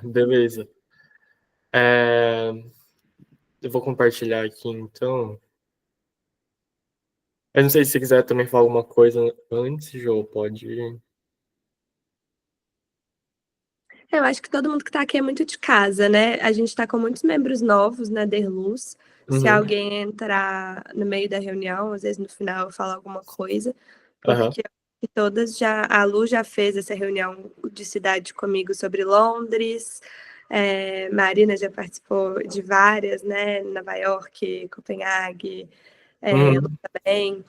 Beleza. É, eu vou compartilhar aqui, então. Eu não sei se você quiser também falar alguma coisa antes, Jô, pode ir. Eu acho que todo mundo que está aqui é muito de casa, né? A gente está com muitos membros novos na Derluz. Se Uhum, alguém entrar no meio da reunião, às vezes no final eu falo alguma coisa, aham, porque todas já. A Lu já fez essa reunião de cidade comigo sobre Londres. Marina já participou de várias, né? Nova York, Copenhague, Lu uhum, também.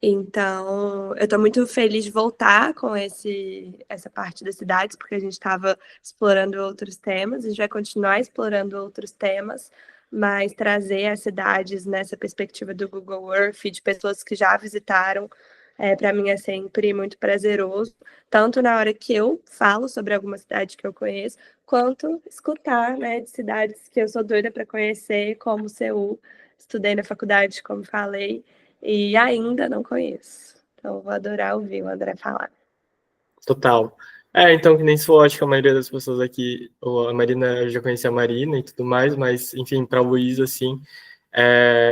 Então, eu estou muito feliz de voltar com essa parte das cidades, porque a gente estava explorando outros temas, a gente vai continuar explorando outros temas, mas trazer as cidades nessa perspectiva do Google Earth, de pessoas que já visitaram, para mim é sempre muito prazeroso, tanto na hora que eu falo sobre alguma cidade que eu conheço, quanto escutar, né, de cidades que eu sou doida para conhecer, como Seul. Estudei na faculdade, como falei, e ainda não conheço. Então, vou adorar ouvir o André falar. total. Então, que nem se for, acho que a maioria das pessoas aqui, a Marina, eu já conheci a Marina e tudo mais, mas, enfim, para a Luísa, assim,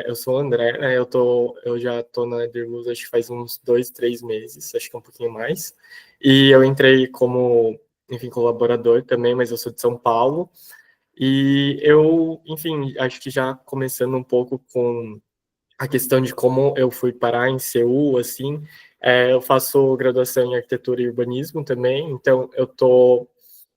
eu sou o André, né, eu já tô na Ederluz, acho que faz uns 2, 3 meses, acho que é um pouquinho mais, e eu entrei como, enfim, colaborador também, mas eu sou de São Paulo, e eu, enfim, acho que já começando um pouco com a questão de como eu fui parar em Seul, assim, eu faço graduação em arquitetura e urbanismo também, então eu tô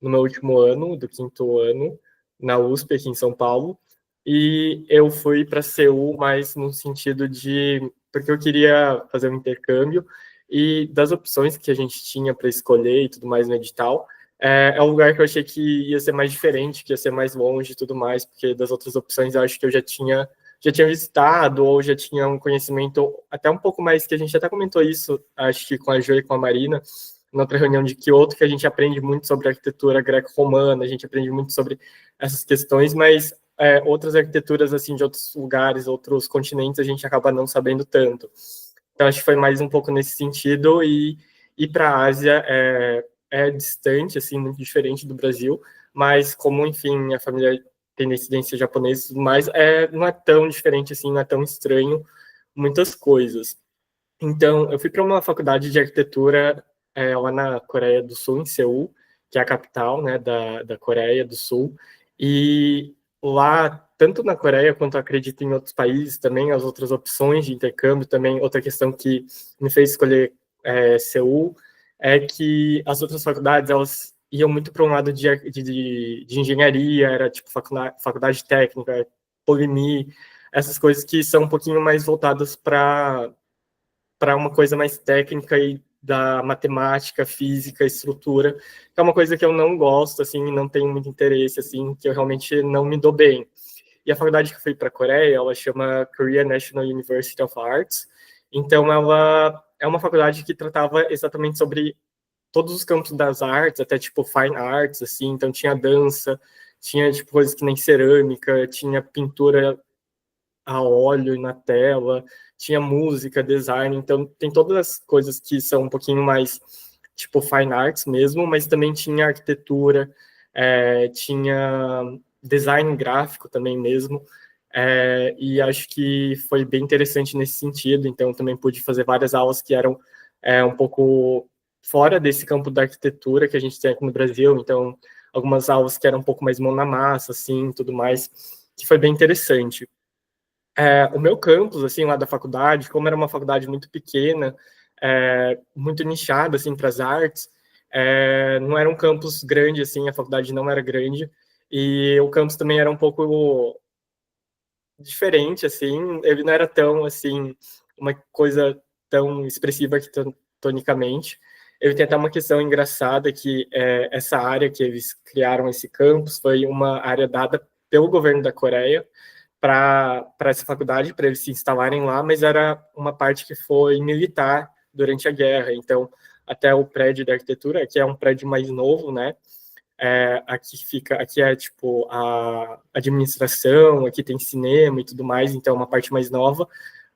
no meu último ano, do quinto ano, na USP, aqui em São Paulo, e eu fui para Seul mais no sentido de, porque eu queria fazer um intercâmbio, e das opções que a gente tinha para escolher e tudo mais no edital, é um lugar que eu achei que ia ser mais diferente, que ia ser mais longe e tudo mais, porque das outras opções eu acho que eu já tinha visitado ou já tinha um conhecimento até um pouco mais, que a gente até comentou isso, acho que com a Jo e com a Marina, na outra reunião de Kyoto, que a gente aprende muito sobre arquitetura greco-romana, a gente aprende muito sobre essas questões, mas outras arquiteturas assim de outros lugares, outros continentes, a gente acaba não sabendo tanto. Então, acho que foi mais um pouco nesse sentido, e ir para a Ásia é distante, assim, muito diferente do Brasil, mas como, enfim, a família tem descendência japonesa, mas não é tão diferente assim, não é tão estranho muitas coisas. Então, eu fui para uma faculdade de arquitetura lá na Coreia do Sul, em Seul, que é a capital, né, da Coreia do Sul, e lá, tanto na Coreia quanto acredito em outros países também, as outras opções de intercâmbio também, outra questão que me fez escolher Seul, é que as outras faculdades, elas iam muito para um lado de engenharia, era tipo faculdade técnica, Polyme, essas coisas que são um pouquinho mais voltadas para uma coisa mais técnica e da matemática, física, estrutura, que é uma coisa que eu não gosto, assim, não tenho muito interesse, assim, que eu realmente não me dou bem. E a faculdade que eu fui para a Coreia, ela chama Korea National University of Arts, então ela é uma faculdade que tratava exatamente sobre todos os campos das artes, até tipo fine arts, assim, então tinha dança, tinha tipo coisas que nem cerâmica, tinha pintura a óleo na tela, tinha música, design, então tem todas as coisas que são um pouquinho mais tipo fine arts mesmo, mas também tinha arquitetura, tinha design gráfico também mesmo, e acho que foi bem interessante nesse sentido, então também pude fazer várias aulas que eram um pouco fora desse campo da arquitetura que a gente tem aqui no Brasil, então algumas aulas que eram um pouco mais mão na massa, assim, tudo mais, que foi bem interessante. O meu campus, assim, lá da faculdade, como era uma faculdade muito pequena, muito nichada, assim, para as artes, não era um campus grande, assim, a faculdade não era grande, e o campus também era um pouco diferente, assim, ele não era tão, assim, uma coisa tão expressiva arquitetonicamente. Ele tem até uma questão engraçada que essa área que eles criaram esse campus foi uma área dada pelo governo da Coreia para essa faculdade, para eles se instalarem lá, mas era uma parte que foi militar durante a guerra. Então, até o prédio da arquitetura, que é um prédio mais novo, né? Aqui é tipo a administração, aqui tem cinema e tudo mais, então é uma parte mais nova.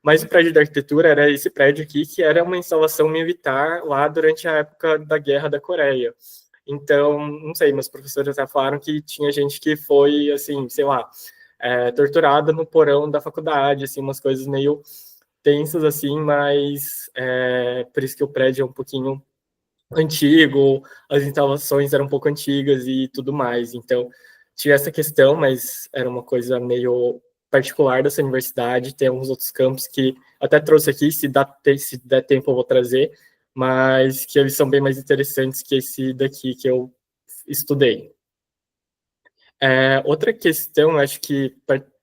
Mas o prédio da arquitetura era esse prédio aqui, que era uma instalação militar lá durante a época da Guerra da Coreia. Então, não sei, meus professores até falaram que tinha gente que foi, assim, sei lá, torturada no porão da faculdade, assim, umas coisas meio tensas, assim, mas por isso que o prédio é um pouquinho antigo, as instalações eram um pouco antigas e tudo mais. Então, tinha essa questão, mas era uma coisa meio particular dessa universidade. Tem alguns outros campos que até trouxe aqui, se der tempo eu vou trazer, mas que eles são bem mais interessantes que esse daqui que eu estudei. Outra questão, acho que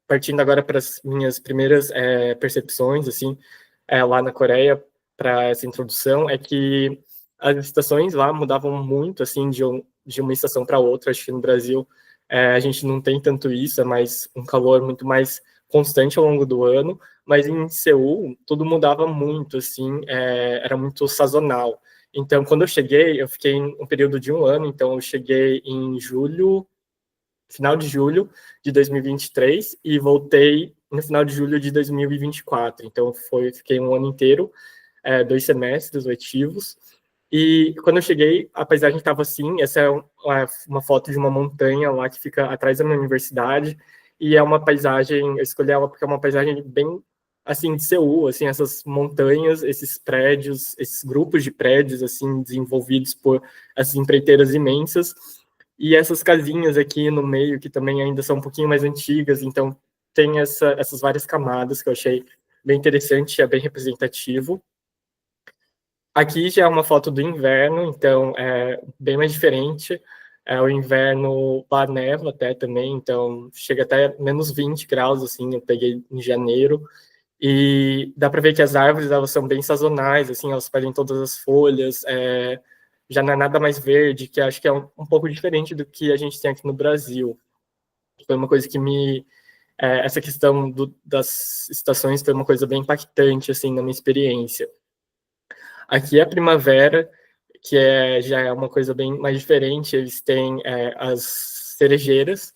partindo agora para as minhas primeiras percepções, assim, lá na Coreia, para essa introdução, é que as estações lá mudavam muito, assim, de uma estação para outra. Acho que no Brasil a gente não tem tanto isso, é mais um calor muito mais constante ao longo do ano, mas em Seul tudo mudava muito, assim, era muito sazonal. Então, quando eu cheguei, eu fiquei em um período de um ano, então eu cheguei em julho, final de julho de 2023 e voltei no final de julho de 2024. Então, fiquei um ano inteiro, 2 semestres letivos. E quando eu cheguei, a paisagem estava assim. Essa é uma foto de uma montanha lá que fica atrás da minha universidade. E é uma paisagem, eu escolhi ela porque é uma paisagem bem assim de Seul, assim, essas montanhas, esses prédios, esses grupos de prédios assim desenvolvidos por essas empreiteiras imensas e essas casinhas aqui no meio que também ainda são um pouquinho mais antigas, então tem essas várias camadas que eu achei bem interessante, é bem representativo. Aqui já é uma foto do inverno, então é bem mais diferente. O inverno lá neva até também, então chega até menos 20 graus, assim, eu peguei em janeiro. E dá para ver que as árvores, elas são bem sazonais, assim, elas perdem todas as folhas, já não é nada mais verde, que acho que é um pouco diferente do que a gente tem aqui no Brasil. Foi uma coisa que essa questão das estações foi uma coisa bem impactante, assim, na minha experiência. Aqui é a primavera, que já é uma coisa bem mais diferente. Eles têm as cerejeiras,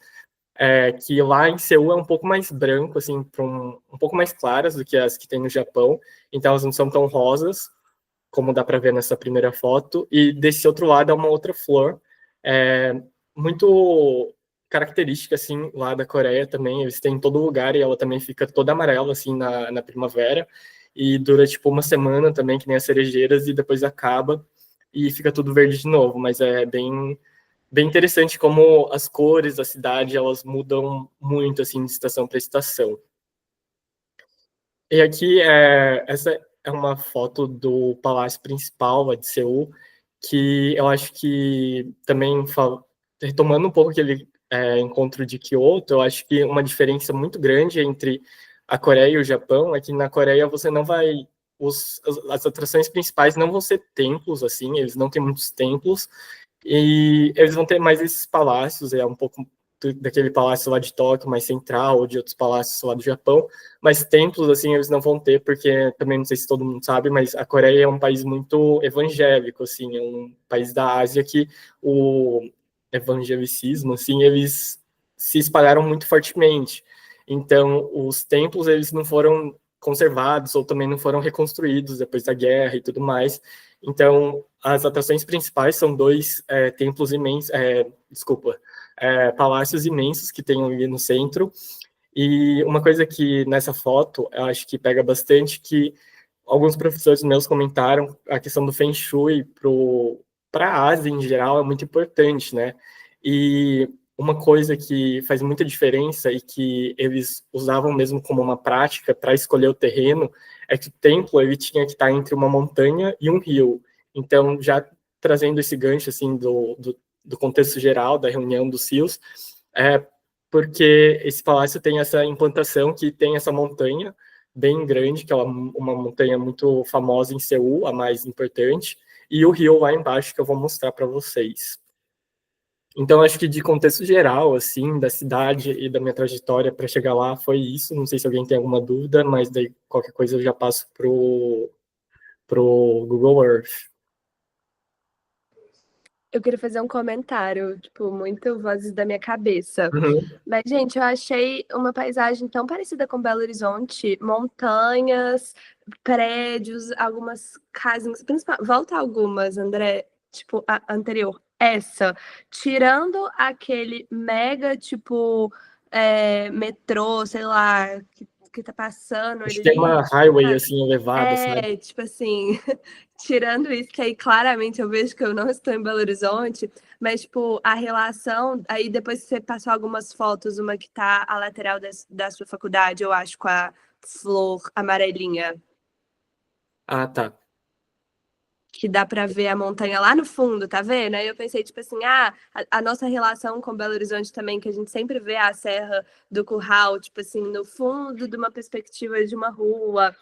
que lá em Seul é um pouco mais branco, assim, um pouco mais claras do que as que tem no Japão. Então elas não são tão rosas, como dá para ver nessa primeira foto. E desse outro lado é uma outra flor, muito característica, assim, lá da Coreia também. Eles têm em todo lugar e ela também fica toda amarela, assim, na primavera. E dura, tipo, uma semana também, que nem as cerejeiras, e depois acaba e fica tudo verde de novo. Mas é bem interessante como as cores da cidade, elas mudam muito, assim, de estação para estação. E aqui, essa é uma foto do palácio principal lá de Seul, que eu acho que também, retomando um pouco aquele encontro de Kyoto, eu acho que uma diferença muito grande entre a Coreia e o Japão é que na Coreia você não vai... as atrações principais não vão ser templos, assim, eles não têm muitos templos, e eles vão ter mais esses palácios, um pouco daquele palácio lá de Tóquio, mais central, ou de outros palácios lá do Japão, mas templos, assim, eles não vão ter, porque também não sei se todo mundo sabe, mas a Coreia é um país muito evangélico, assim, é um país da Ásia que o evangelicismo, assim, eles se espalharam muito fortemente. Então, os templos, eles não foram conservados ou também não foram reconstruídos depois da guerra e tudo mais. Então, as atrações principais são dois templos imensos, palácios imensos que tem ali no centro. E uma coisa que nessa foto eu acho que pega bastante, que alguns professores meus comentaram, a questão do Feng Shui para a Ásia em geral é muito importante, né? E uma coisa que faz muita diferença e que eles usavam mesmo como uma prática para escolher o terreno é que o templo ele tinha que estar entre uma montanha e um rio. Então, já trazendo esse gancho assim do contexto geral da reunião dos rios, porque esse palácio tem essa implantação que tem essa montanha bem grande, que é uma montanha muito famosa em Seul, a mais importante, e o rio lá embaixo que eu vou mostrar para vocês. Então, acho que de contexto geral, assim, da cidade e da minha trajetória para chegar lá, foi isso. Não sei se alguém tem alguma dúvida, mas daí qualquer coisa eu já passo pro Google Earth. Eu queria fazer um comentário, tipo, muito vozes da minha cabeça. Uhum. Mas, gente, eu achei uma paisagem tão parecida com Belo Horizonte, montanhas, prédios, algumas casinhas, volta algumas, André, tipo, a anterior. essa. Tirando aquele mega, tipo, metrô, sei lá, que tá passando Acho que ali. tem uma highway, assim, elevada, sabe? Tipo assim, tirando isso, que aí claramente eu vejo que eu não estou em Belo Horizonte, mas, tipo, a relação, aí depois que você passou algumas fotos, uma que tá à lateral da sua faculdade, eu acho, com a flor amarelinha, Ah, tá. que dá para ver a montanha lá no fundo, tá vendo? Aí eu pensei, tipo assim, a nossa relação com Belo Horizonte também, que a gente sempre vê a Serra do Curral, tipo assim, no fundo de uma perspectiva de uma rua.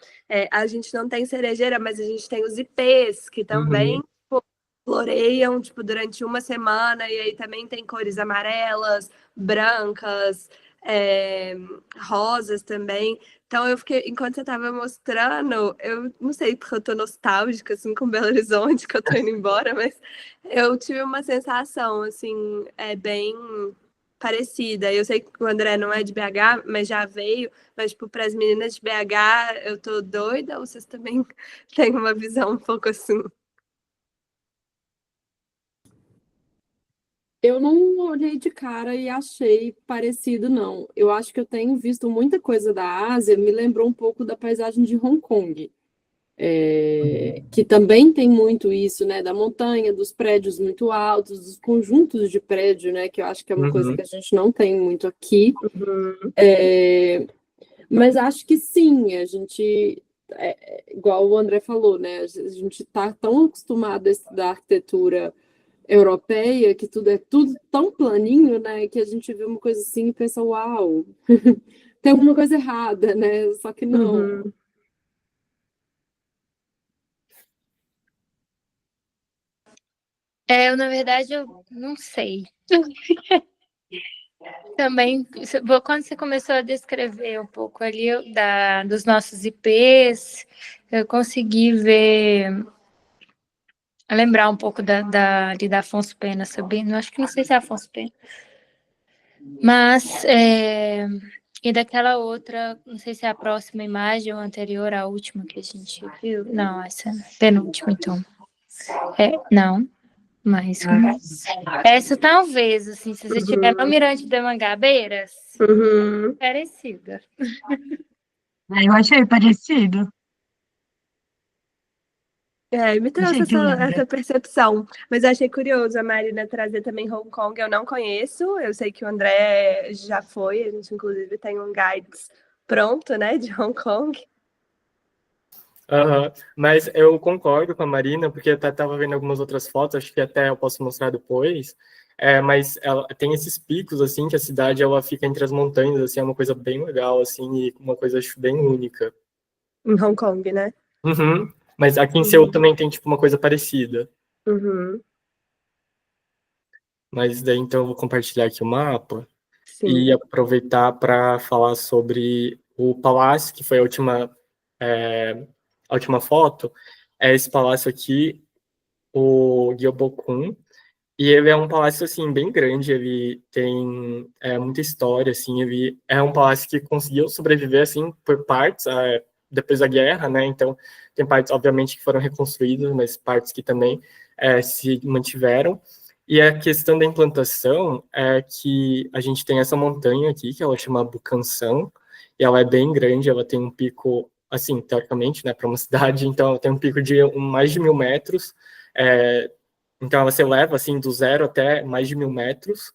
A gente não tem cerejeira, mas a gente tem os ipês, que também Uhum. floreiam, tipo, durante uma semana, e aí também tem cores amarelas, brancas, é, rosas também. Então eu fiquei, enquanto você estava mostrando, eu não sei porque eu tô nostálgica assim com Belo Horizonte, que eu tô indo embora, mas eu tive uma sensação assim, bem parecida. Eu sei que o André não é de BH, mas já veio, mas tipo para as meninas de BH, eu tô doida, ou vocês também têm uma visão um pouco assim? Eu não olhei de cara e achei parecido, não. Eu acho que eu tenho visto muita coisa da Ásia, me lembrou um pouco da paisagem de Hong Kong, que também tem muito isso, né? Da montanha, dos prédios muito altos, dos conjuntos de prédio, né? Que eu acho que é uma coisa Uhum. que a gente não tem muito aqui. Uhum. Mas acho que sim, a gente, igual o André falou, né? A gente está tão acostumado a estudar arquitetura europeia, que tudo é tudo tão planinho, né? Que a gente vê uma coisa assim e pensa, uau, tem alguma coisa errada, né? Só que não. Uhum. Eu, na verdade, eu não sei. Também, quando você começou a descrever um pouco ali dos nossos IPs, eu consegui lembrar um pouco ali da Afonso Pena, sabendo? Acho que não sei se é Afonso Pena. Mas, e daquela outra, não sei se é a próxima imagem ou anterior à última que a gente viu. Não, essa é a penúltima, então. Não. Mas essa talvez, assim, se você estiver no Uhum. Mirante da Mangabeiras, Uhum. parecida. Eu achei parecido. Me trouxe Achei que lembra. essa percepção, mas eu achei curioso a Marina trazer também Hong Kong. Eu não conheço, eu sei que o André já foi, a gente inclusive tem um guides pronto, né, de Hong Kong. Aham. Mas eu concordo com a Marina, porque eu até estava vendo algumas outras fotos, acho que até eu posso mostrar depois. Mas ela tem esses picos, assim, que a cidade ela fica entre as montanhas, assim, é uma coisa bem legal, assim, e uma coisa acho bem única. Em Hong Kong, né? Uhum. Mas aqui em Seul Uhum. também tem, tipo, uma coisa parecida. Uhum. Mas daí, então, eu vou compartilhar aqui o mapa e Sim. aproveitar para falar sobre o palácio, que foi a última foto. É esse palácio aqui, o Gyeongbokgung. E ele é um palácio, assim, bem grande, ele tem muita história, assim, ele é um palácio que conseguiu sobreviver, assim, por partes, depois da guerra, né, então tem partes, obviamente, que foram reconstruídas, mas partes que também se mantiveram. E a questão da implantação é que a gente tem essa montanha aqui, que ela chama Bukhansan, e ela é bem grande, ela tem um pico, assim, teoricamente, né, para uma cidade, então ela tem um pico de mais de 1.000 metros, é, então ela se eleva assim do zero até mais de 1.000 metros.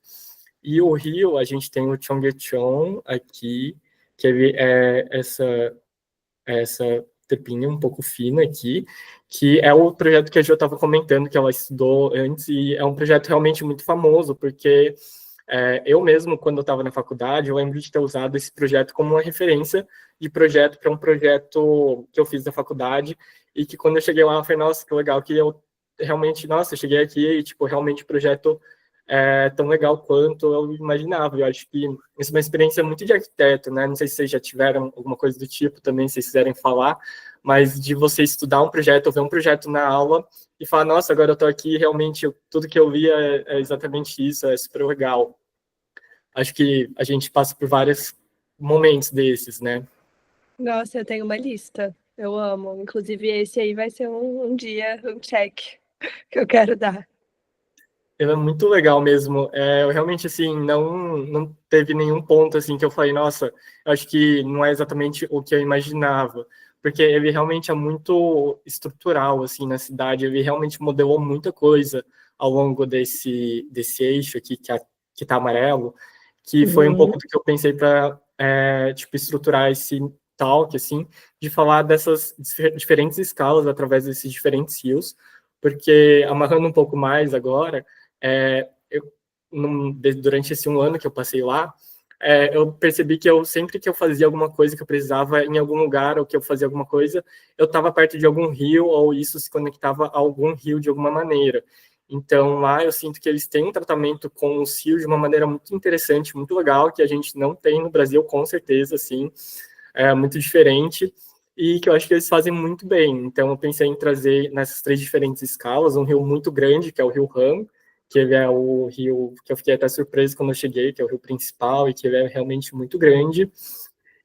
E o rio, a gente tem o Cheonggyecheon aqui, que ele é essa tepinha um pouco fina aqui, que é o projeto que a Jo estava comentando, que ela estudou antes, e é um projeto realmente muito famoso, porque eu mesmo, quando eu estava na faculdade, eu lembro de ter usado esse projeto como uma referência de projeto para um projeto que eu fiz na faculdade, e que quando eu cheguei lá, eu falei, nossa, que legal, que eu realmente, nossa, eu cheguei aqui e, tipo, realmente o projeto é tão legal quanto eu imaginava. Eu acho que isso é uma experiência muito de arquiteto, né? Não sei se vocês já tiveram alguma coisa do tipo também, se vocês quiserem falar, mas de você estudar um projeto, ou ver um projeto na aula e falar, nossa, agora eu estou aqui, realmente, tudo que eu vi é exatamente isso, é super legal. Acho que a gente passa por vários momentos desses, né? Nossa, eu tenho uma lista. Eu amo. Inclusive, esse aí vai ser um dia, um check que eu quero dar. Ele é muito legal mesmo. Eu realmente, assim, não teve nenhum ponto, assim, que eu falei, nossa, eu acho que não é exatamente o que eu imaginava. Porque ele realmente é muito estrutural, assim, na cidade. Ele realmente modelou muita coisa ao longo desse eixo aqui, que tá amarelo, que foi um pouco do que eu pensei para, tipo, estruturar esse talk, assim, de falar dessas diferentes escalas através desses diferentes rios, porque, amarrando um pouco mais agora, durante esse 1 ano que eu passei lá, eu percebi que sempre que eu fazia alguma coisa que eu precisava em algum lugar, ou que eu fazia alguma coisa, eu estava perto de algum rio, ou isso se conectava a algum rio de alguma maneira. Então, lá eu sinto que eles têm um tratamento com os rios de uma maneira muito interessante, muito legal, que a gente não tem no Brasil, com certeza, assim, é muito diferente, e que eu acho que eles fazem muito bem. Então, eu pensei em trazer nessas 3 diferentes escalas, um rio muito grande, que é o Rio Han, que ele é o rio que eu fiquei até surpreso quando eu cheguei, que é o rio principal, e que ele é realmente muito grande.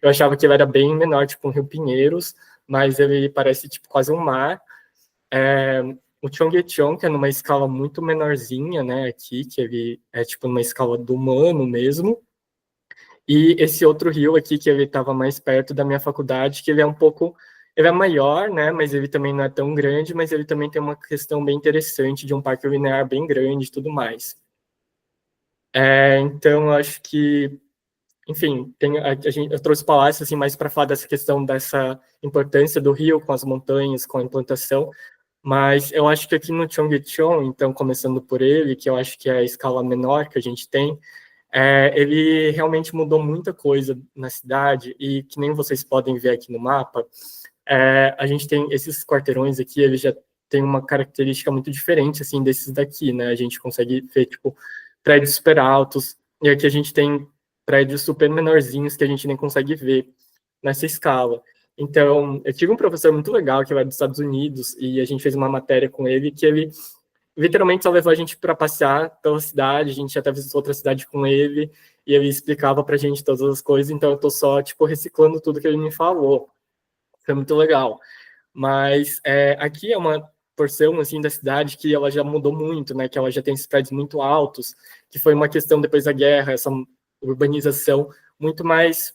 Eu achava que ele era bem menor, tipo um rio Pinheiros, mas ele parece tipo quase um mar. O Cheonggyecheon, que é numa escala muito menorzinha, né, aqui, que ele é tipo numa escala do humano mesmo. E esse outro rio aqui, que ele estava mais perto da minha faculdade, que ele é um pouco, ele é maior, né, mas ele também não é tão grande, mas ele também tem uma questão bem interessante de um parque linear bem grande e tudo mais. Então, eu acho que, enfim, eu trouxe o palácio assim, mais para falar dessa questão dessa importância do rio com as montanhas, com a implantação, mas eu acho que aqui no Cheonggyecheon, então, começando por ele, que eu acho que é a escala menor que a gente tem, ele realmente mudou muita coisa na cidade, e que nem vocês podem ver aqui no mapa, a gente tem esses quarteirões aqui, eles já têm uma característica muito diferente, assim, desses daqui, né? A gente consegue ver, tipo, prédios super altos, e aqui a gente tem prédios super menorzinhos que a gente nem consegue ver nessa escala. Então, eu tive um professor muito legal que era dos Estados Unidos, e a gente fez uma matéria com ele, que ele literalmente só levou a gente para passear pela cidade, a gente até visitou outra cidade com ele, e ele explicava pra gente todas as coisas, então eu tô só, tipo, reciclando tudo que ele me falou. Foi muito legal. Mas aqui é uma porção, assim, da cidade que ela já mudou muito, né, que ela já tem esses prédios muito altos, que foi uma questão depois da guerra, essa urbanização muito mais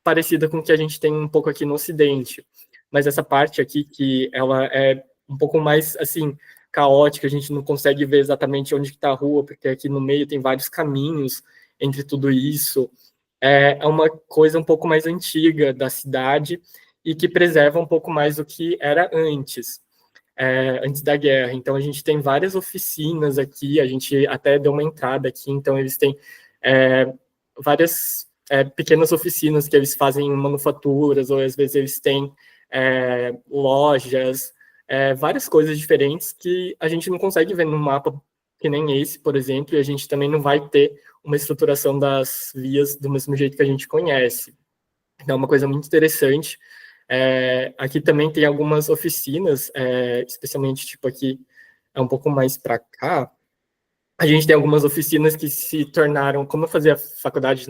parecida com o que a gente tem um pouco aqui no Ocidente. Mas essa parte aqui, que ela é um pouco mais, assim, caótica, a gente não consegue ver exatamente onde está a rua, porque aqui no meio tem vários caminhos entre tudo isso. É uma coisa um pouco mais antiga da cidade e que preserva um pouco mais do que era antes da guerra. Então, a gente tem várias oficinas aqui, a gente até deu uma entrada aqui, então eles têm várias pequenas oficinas que eles fazem manufaturas, ou às vezes eles têm lojas, várias coisas diferentes que a gente não consegue ver no mapa que nem esse, por exemplo, e a gente também não vai ter uma estruturação das vias do mesmo jeito que a gente conhece. Então, é uma coisa muito interessante. Aqui também tem algumas oficinas, especialmente, tipo, aqui é um pouco mais para cá, a gente tem algumas oficinas que se tornaram, como eu fazia faculdade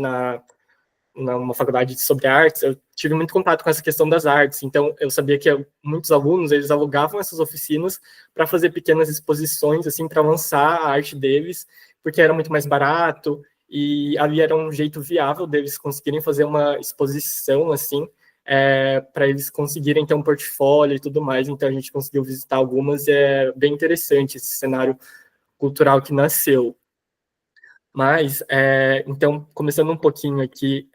numa faculdade sobre artes, eu tive muito contato com essa questão das artes, então eu sabia que muitos alunos, eles alugavam essas oficinas para fazer pequenas exposições, assim, para lançar a arte deles, porque era muito mais barato, e ali era um jeito viável deles conseguirem fazer uma exposição, assim, para eles conseguirem ter um portfólio e tudo mais, então a gente conseguiu visitar algumas, e é bem interessante esse cenário cultural que nasceu. Mas, então, começando um pouquinho aqui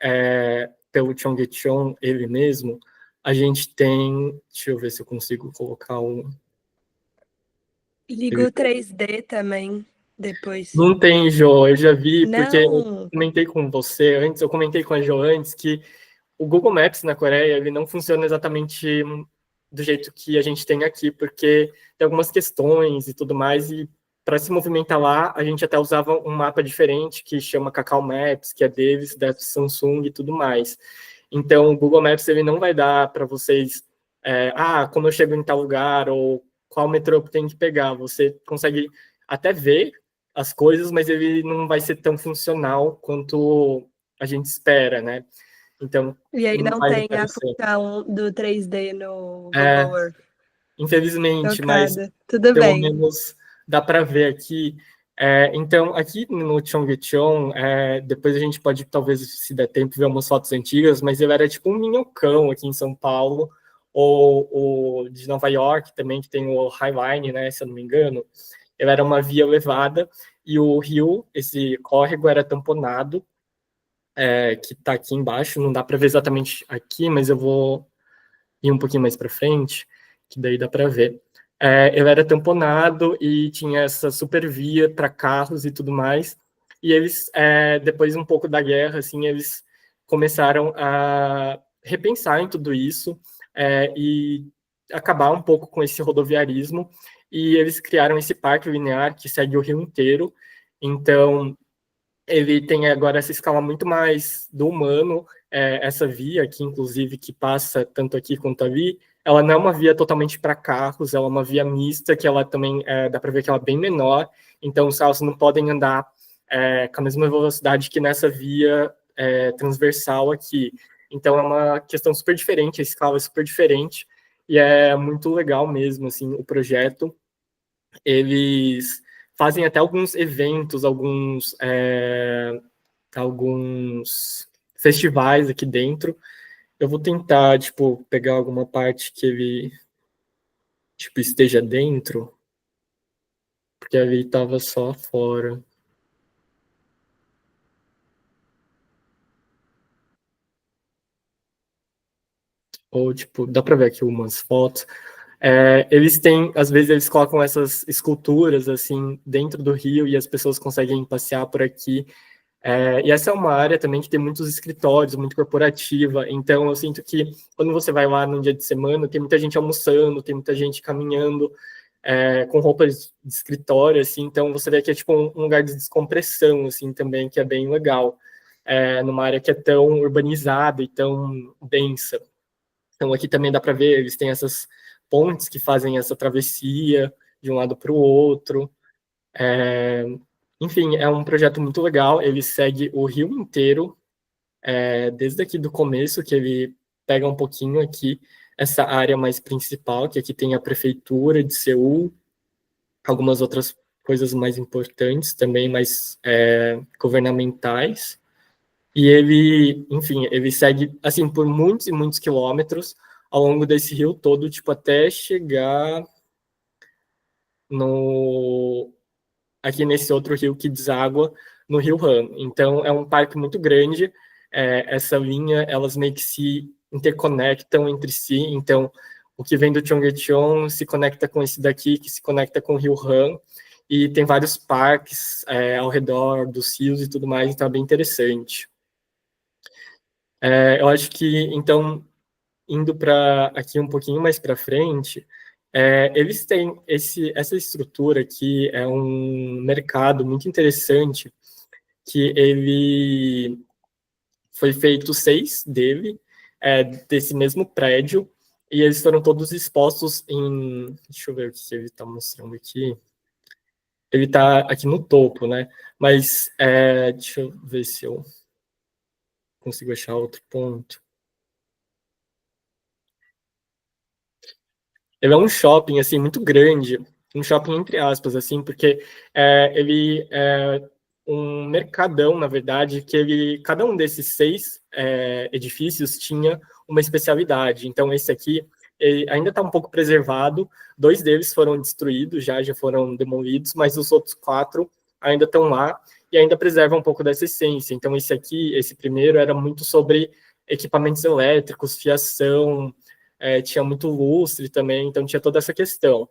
pelo Cheonggyecheon, ele mesmo, a gente tem, deixa eu ver se eu consigo colocar um... Liga o 3D também, depois. Não tem, Jo, eu já vi, porque eu Não, comentei com você antes, eu comentei com a Jo antes, que o Google Maps na Coreia, ele não funciona exatamente do jeito que a gente tem aqui, porque tem algumas questões e tudo mais, e para se movimentar lá, a gente até usava um mapa diferente, que chama Kakao Maps, que é deles, da Samsung e tudo mais. Então, o Google Maps, ele não vai dar para vocês, como eu chego em tal lugar, ou qual metrô eu tenho que pegar. Você consegue até ver as coisas, mas ele não vai ser tão funcional quanto a gente espera, né? Então, e aí não não vai tem a aparecer. função do 3D no É, Google Earth. infelizmente, mas Chocada. Tudo pelo bem. menos dá para ver aqui Então, aqui no Cheonggyecheon, depois a gente pode, talvez, se der tempo, ver umas fotos antigas, mas ele era tipo um minhocão aqui em São Paulo, ou o de Nova York também, que tem o High Line, né, se eu não me engano. Ele era uma via elevada, e o rio, esse córrego, era tamponado, que está aqui embaixo, não dá para ver exatamente aqui, mas eu vou ir um pouquinho mais para frente, que daí dá para ver. Ele era tamponado e tinha essa supervia para carros e tudo mais. E eles, depois um pouco da guerra, assim, eles começaram a repensar em tudo isso e acabar um pouco com esse rodoviarismo. E eles criaram esse parque linear que segue o rio inteiro. Então, ele tem agora essa escala muito mais do humano, essa via aqui, inclusive, que passa tanto aqui quanto ali, ela não é uma via totalmente para carros, ela é uma via mista, que ela também, dá para ver que ela é bem menor, então os carros não podem andar com a mesma velocidade que nessa via transversal aqui. Então é uma questão super diferente, a escala é super diferente, e é muito legal mesmo, assim, o projeto. Eles fazem até alguns eventos, alguns festivais aqui dentro. Eu vou tentar, tipo, pegar alguma parte que ele, tipo, esteja dentro, porque ali estava só fora. Ou, tipo, dá para ver aqui umas fotos. Eles têm, às vezes, eles colocam essas esculturas, assim, dentro do rio e as pessoas conseguem passear por aqui. E essa é uma área também que tem muitos escritórios, muito corporativa, então eu sinto que quando você vai lá num dia de semana, tem muita gente almoçando, tem muita gente caminhando, com roupas de escritório, assim, então você vê que é tipo um lugar de descompressão, assim, também, que é bem legal, numa área que é tão urbanizada e tão densa. Então aqui também dá para ver, eles têm essas pontes que fazem essa travessia de um lado para o outro, é, enfim, é um projeto muito legal. Ele segue o rio inteiro, desde aqui do começo, que ele pega um pouquinho aqui essa área mais principal, que aqui tem a prefeitura de Seul, algumas outras coisas mais importantes também, mais governamentais. E ele, enfim, ele segue assim por muitos e muitos quilômetros ao longo desse rio todo, tipo até chegar no aqui nesse outro rio que deságua no Rio Han. Então, é um parque muito grande. Essa linha, elas meio que se interconectam entre si. Então, o que vem do Cheonggyecheon se conecta com esse daqui, que se conecta com o Rio Han. E tem vários parques ao redor dos rios e tudo mais, então é bem interessante. Eu acho que, então, indo para aqui um pouquinho mais para frente, eles têm essa estrutura aqui, é um mercado muito interessante, que ele foi feito 6 dele, desse mesmo prédio, e eles foram todos expostos em. Deixa eu ver o que ele está mostrando aqui. Ele está aqui no topo, né? Mas deixa eu ver se eu consigo achar outro ponto. Ele é um shopping, assim, muito grande, um shopping entre aspas, assim, porque ele é um mercadão, na verdade, que cada um desses 6 edifícios tinha uma especialidade. Então, esse aqui ainda está um pouco preservado, 2 deles foram destruídos, já foram demolidos, mas os outros 4 ainda estão lá e ainda preservam um pouco dessa essência. Então, esse aqui, esse primeiro, era muito sobre equipamentos elétricos, fiação, tinha muito lustre também, então tinha toda essa questão.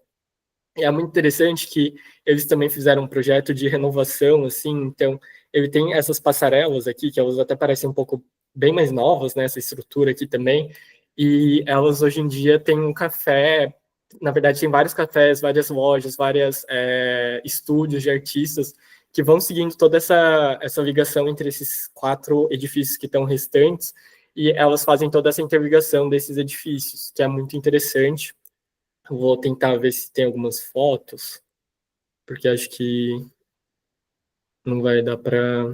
E é muito interessante que eles também fizeram um projeto de renovação, assim, então ele tem essas passarelas aqui, que elas até parecem um pouco bem mais novas, né, essa estrutura aqui também, e elas hoje em dia têm um café, na verdade tem vários cafés, várias lojas, vários estúdios de artistas que vão seguindo toda essa ligação entre esses 4 edifícios que estão restantes, e elas fazem toda essa interligação desses edifícios, que é muito interessante. Vou tentar ver se tem algumas fotos, porque acho que não vai dar para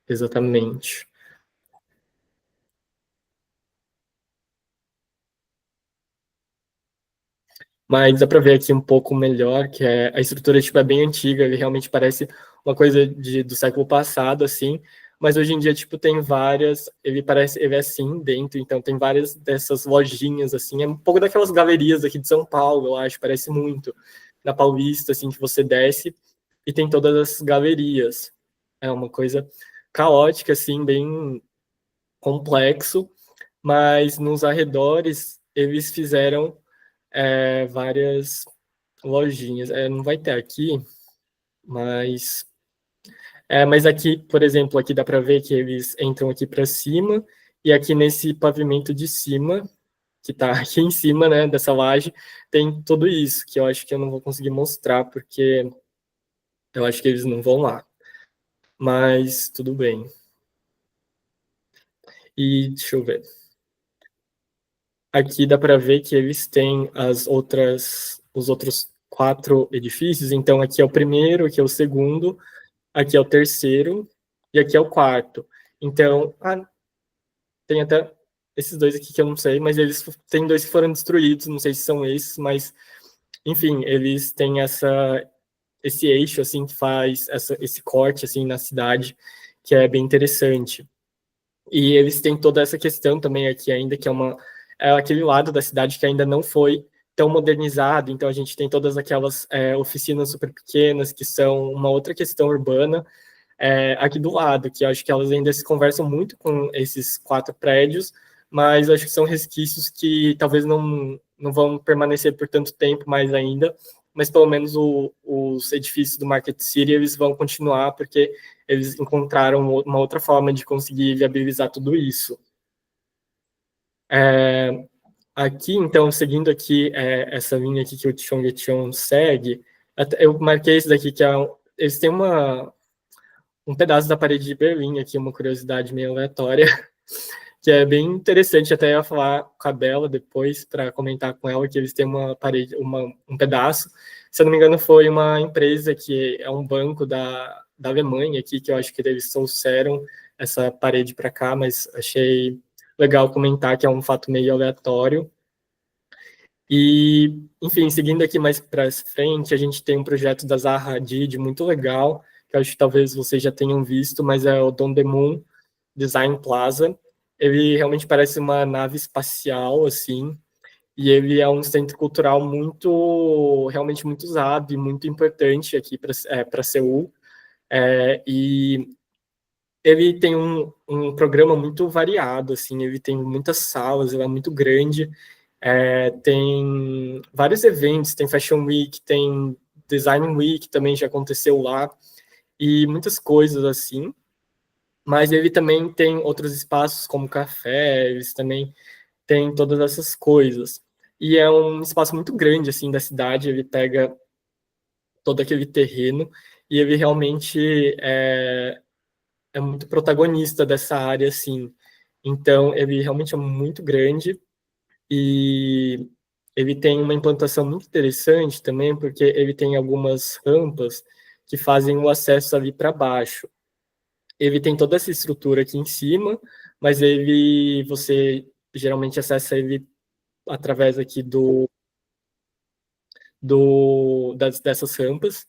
exatamente. mas dá para ver aqui um pouco melhor, que a estrutura tipo, é bem antiga, ele realmente parece uma coisa do século passado, assim, mas hoje em dia, tipo, tem várias, ele é assim dentro, então tem várias dessas lojinhas, assim, é um pouco daquelas galerias aqui de São Paulo, eu acho, parece muito, na Paulista, assim, que você desce e tem todas as galerias. É uma coisa caótica, assim, bem complexo, mas nos arredores eles fizeram várias lojinhas. Não vai ter aqui, mas mas aqui, por exemplo, aqui dá para ver que eles entram aqui para cima e aqui nesse pavimento de cima, que está aqui em cima, né, dessa laje, tem tudo isso que eu acho que eu não vou conseguir mostrar porque eu acho que eles não vão lá. Mas tudo bem. E deixa eu ver. Aqui dá para ver que eles têm os outros 4 edifícios. Então, aqui é o primeiro, aqui é o segundo, aqui é o terceiro e aqui é o quarto. Então, tem até esses dois aqui que eu não sei, mas eles têm 2 que foram destruídos, não sei se são esses, mas, enfim, eles têm esse eixo, assim, que faz esse corte, assim, na cidade, que é bem interessante. E eles têm toda essa questão também aqui ainda, que é aquele lado da cidade que ainda não foi tão modernizado, então a gente tem todas aquelas oficinas super pequenas, que são uma outra questão urbana, aqui do lado, que eu acho que elas ainda se conversam muito com esses 4 prédios, mas acho que são resquícios que talvez não vão permanecer por tanto tempo mais ainda, mas pelo menos os edifícios do Market City eles vão continuar, porque eles encontraram uma outra forma de conseguir viabilizar tudo isso. Aqui, então, seguindo aqui essa linha aqui que o Chongqing segue, eu marquei esse daqui, que eles têm um pedaço da parede de Berlim aqui, uma curiosidade meio aleatória, que é bem interessante, até eu ia falar com a Bela depois, para comentar com ela, que eles têm uma parede, um pedaço, se eu não me engano foi uma empresa que é um banco da Alemanha aqui, que eu acho que eles trouxeram essa parede para cá, mas achei legal comentar que é um fato meio aleatório. E, enfim, seguindo aqui mais para frente, a gente tem um projeto da Zaha Hadid muito legal, que eu acho que talvez vocês já tenham visto, mas é o Dongdaemun Design Plaza. Ele realmente parece uma nave espacial, assim, e ele é um centro cultural realmente muito usado e muito importante aqui para Seul. E ele tem um programa muito variado, assim, ele tem muitas salas, ele é muito grande, tem vários eventos, tem Fashion Week, tem Design Week, também já aconteceu lá, e muitas coisas assim, mas ele também tem outros espaços como café, eles também têm todas essas coisas. E é um espaço muito grande, assim, da cidade, ele pega todo aquele terreno, e ele realmente é muito protagonista dessa área, assim. Então, ele realmente é muito grande e ele tem uma implantação muito interessante também, porque ele tem algumas rampas que fazem o acesso ali para baixo. Ele tem toda essa estrutura aqui em cima, mas você geralmente acessa ele através aqui dessas rampas.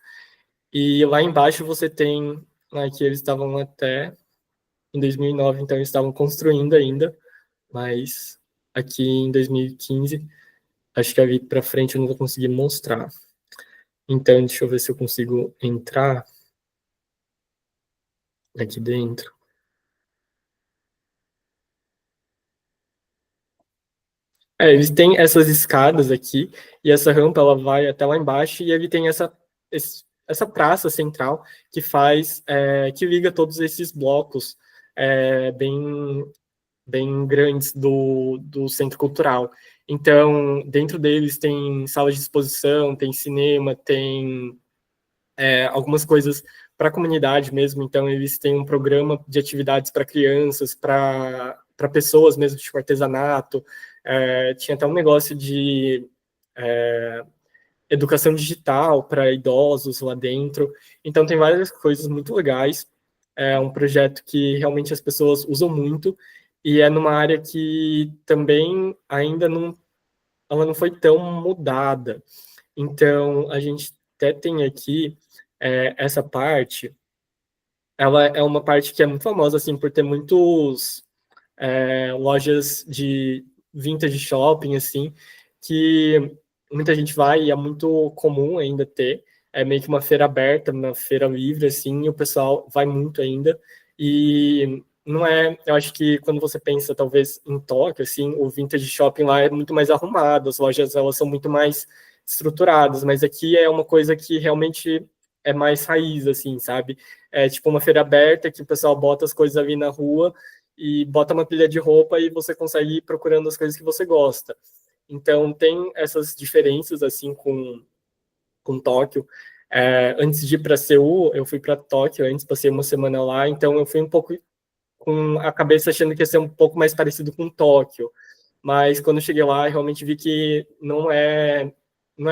E lá embaixo você tem, aqui eles estavam até em 2009, então eles estavam construindo ainda, mas aqui em 2015, acho que ali para frente eu não vou conseguir mostrar. Então, deixa eu ver se eu consigo entrar aqui dentro. Eles têm essas escadas aqui, e essa rampa ela vai até lá embaixo, e ele tem essa praça central que liga todos esses blocos bem grandes do centro cultural. Então, dentro deles tem salas de exposição, tem cinema, tem algumas coisas para a comunidade mesmo. Então, eles têm um programa de atividades para crianças, para pessoas mesmo, tipo artesanato. Tinha até um negócio de educação digital para idosos lá dentro. Então, tem várias coisas muito legais. É um projeto que realmente as pessoas usam muito e é numa área que também ainda ela não foi tão mudada. Então, a gente até tem aqui essa parte, ela é uma parte que é muito famosa, assim, por ter muitos lojas de vintage shopping, assim, que muita gente vai e é muito comum ainda ter. É meio que uma feira aberta, uma feira livre, assim, e o pessoal vai muito ainda. E não é, eu acho que quando você pensa, talvez, em Tóquio, assim, o vintage shopping lá é muito mais arrumado, as lojas, elas são muito mais estruturadas, mas aqui é uma coisa que realmente é mais raiz, assim, sabe? É tipo uma feira aberta que o pessoal bota as coisas ali na rua e bota uma pilha de roupa e você consegue ir procurando as coisas que você gosta. Então, tem essas diferenças, assim, com Tóquio. Antes de ir para Seul, eu fui para Tóquio, antes passei uma semana lá, então eu fui um pouco com a cabeça achando que ia ser um pouco mais parecido com Tóquio. Mas quando eu cheguei lá, eu realmente vi que não é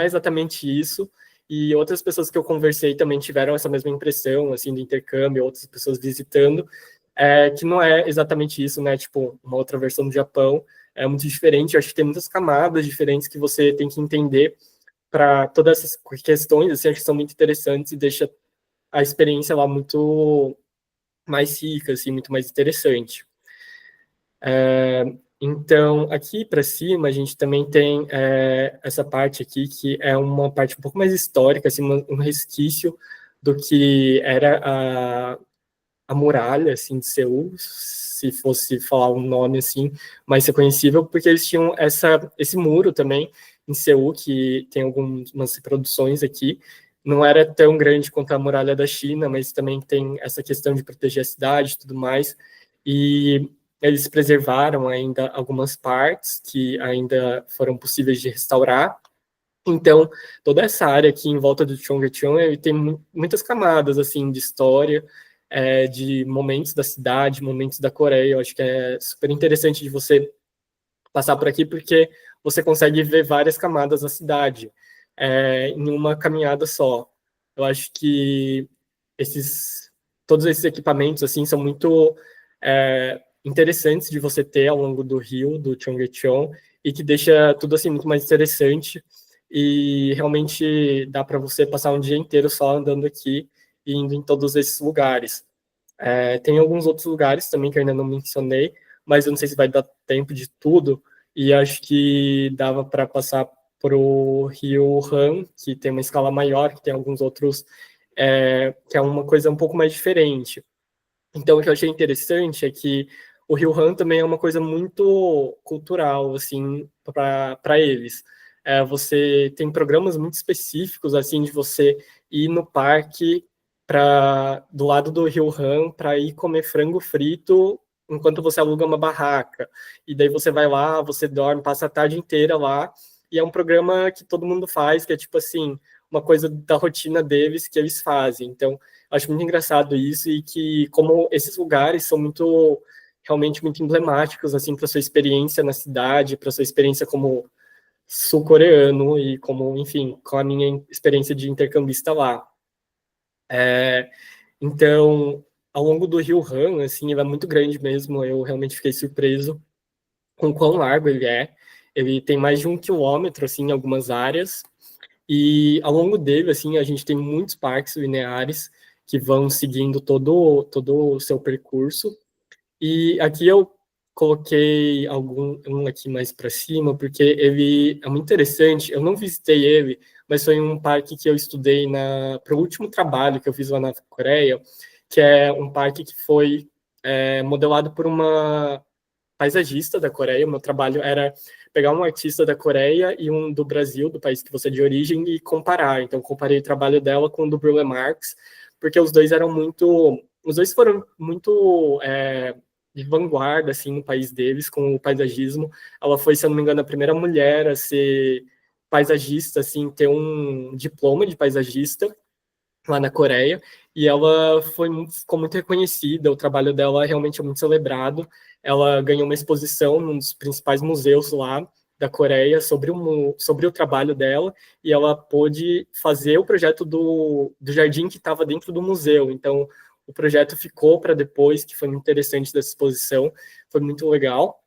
exatamente isso. E outras pessoas que eu conversei também tiveram essa mesma impressão, assim, do intercâmbio, outras pessoas visitando, que não é exatamente isso, né? Tipo, uma outra versão do Japão é muito diferente. Eu acho que tem muitas camadas diferentes que você tem que entender para todas essas questões, assim, acho que são muito interessantes e deixa a experiência lá muito mais rica, assim, muito mais interessante. Então, aqui para cima, a gente também tem essa parte aqui, que é uma parte um pouco mais histórica, assim, um resquício do que era a muralha, assim, de Seul, se fosse falar um nome, assim, mais reconhecível, porque eles tinham esse muro também em Seul, que tem algumas reproduções aqui, não era tão grande quanto a muralha da China, mas também tem essa questão de proteger a cidade e tudo mais, e eles preservaram ainda algumas partes que ainda foram possíveis de restaurar. Então, toda essa área aqui em volta do Cheonggyecheon tem muitas camadas assim de história, de momentos da cidade, momentos da Coreia. Eu acho que é super interessante de você passar por aqui, porque você consegue ver várias camadas da cidade em uma caminhada só. Eu acho que todos esses equipamentos assim são muito interessantes de você ter ao longo do rio, do Cheonggyecheon, e que deixa tudo assim muito mais interessante e realmente dá para você passar um dia inteiro só andando aqui e indo em todos esses lugares. Tem alguns outros lugares também que eu ainda não mencionei, mas eu não sei se vai dar tempo de tudo, e acho que dava para passar para o Rio Han, que tem uma escala maior, que tem alguns outros, que é uma coisa um pouco mais diferente. Então, o que eu achei interessante é que o Rio Han também é uma coisa muito cultural, assim, para eles. Você tem programas muito específicos, assim, de você ir no parque do lado do Rio Han para ir comer frango frito enquanto você aluga uma barraca. E daí você vai lá, você dorme, passa a tarde inteira lá, e é um programa que todo mundo faz, que é tipo assim, uma coisa da rotina deles que eles fazem. Então, acho muito engraçado isso e que como esses lugares são realmente muito emblemáticos assim para sua experiência na cidade, para sua experiência como sul-coreano e como, enfim, com a minha experiência de intercambista lá. Então, ao longo do Rio Han, assim, ele é muito grande mesmo. Eu realmente fiquei surpreso com o quão largo ele é. Ele tem mais de 1 quilômetro, assim, em algumas áreas. E ao longo dele, assim, a gente tem muitos parques lineares que vão seguindo todo o seu percurso. E aqui eu coloquei um aqui mais para cima, porque ele é muito interessante. Eu não visitei ele, mas foi um parque que eu estudei para o último trabalho que eu fiz lá na Coreia, que é um parque que foi modelado por uma paisagista da Coreia. O meu trabalho era pegar um artista da Coreia e um do Brasil, do país que você é de origem, e comparar. Então, comparei o trabalho dela com o do Burle Marx, porque os dois foram muito de vanguarda, assim, no país deles, com o paisagismo. Ela foi, se eu não me engano, a primeira mulher a ser paisagista, assim, ter um diploma de paisagista lá na Coreia, e ela ficou muito reconhecida, o trabalho dela realmente é muito celebrado. Ela ganhou uma exposição num dos principais museus lá da Coreia sobre o trabalho dela, e ela pôde fazer o projeto do jardim que estava dentro do museu. Então, o projeto ficou para depois, que foi muito interessante dessa exposição, foi muito legal.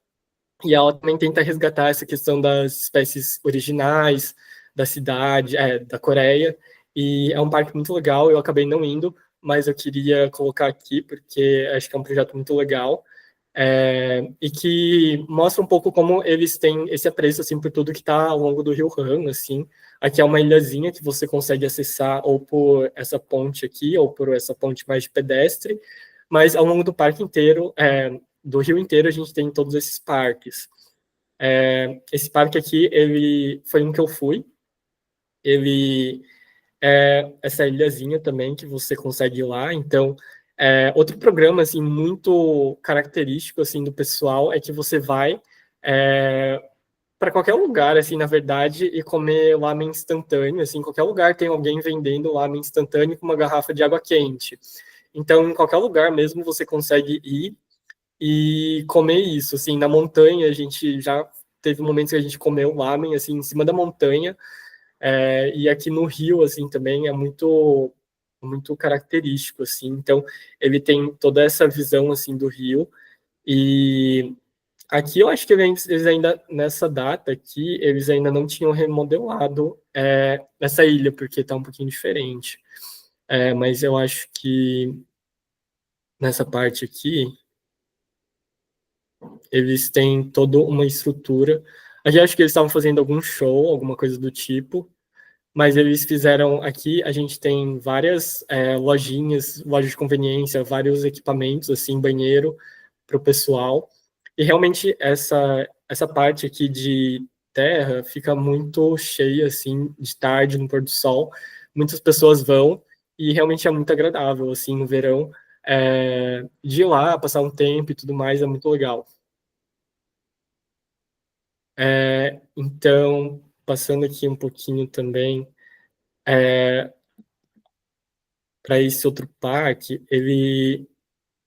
E ela também tenta resgatar essa questão das espécies originais da cidade, da Coreia, e é um parque muito legal. Eu acabei não indo, mas eu queria colocar aqui, porque acho que é um projeto muito legal, e que mostra um pouco como eles têm esse apreço assim, por tudo que está ao longo do Rio Han, assim. Aqui é uma ilhazinha que você consegue acessar ou por essa ponte aqui, ou por essa ponte mais de pedestre, mas ao longo do parque inteiro, do rio inteiro, a gente tem todos esses parques. Esse parque aqui, ele foi um que eu fui, ele essa ilhazinha também que você consegue ir lá. Então, outro programa assim muito característico assim do pessoal é que você vai para qualquer lugar assim, na verdade, e comer lamen instantâneo, assim, qualquer lugar tem alguém vendendo lamen instantâneo com uma garrafa de água quente. Então, em qualquer lugar mesmo você consegue ir e comer isso, assim, na montanha a gente já teve momentos que a gente comeu lamen assim em cima da montanha, e aqui no Rio, assim, também é muito característico, assim. Então, ele tem toda essa visão, assim, do Rio. E aqui eu acho que eles ainda, nessa data aqui, eles ainda não tinham remodelado essa ilha, porque está um pouquinho diferente. Mas eu acho que nessa parte aqui, eles têm toda uma estrutura. Aqui eu acho que eles estavam fazendo algum show, alguma coisa do tipo, mas eles fizeram aqui, a gente tem várias lojinhas, lojas de conveniência, vários equipamentos, assim, banheiro para o pessoal, e realmente essa parte aqui de terra fica muito cheia, assim, de tarde, no pôr do sol, muitas pessoas vão, e realmente é muito agradável, assim, no verão, de ir lá, passar um tempo e tudo mais, é muito legal. Então, passando aqui um pouquinho também, para esse outro parque, ele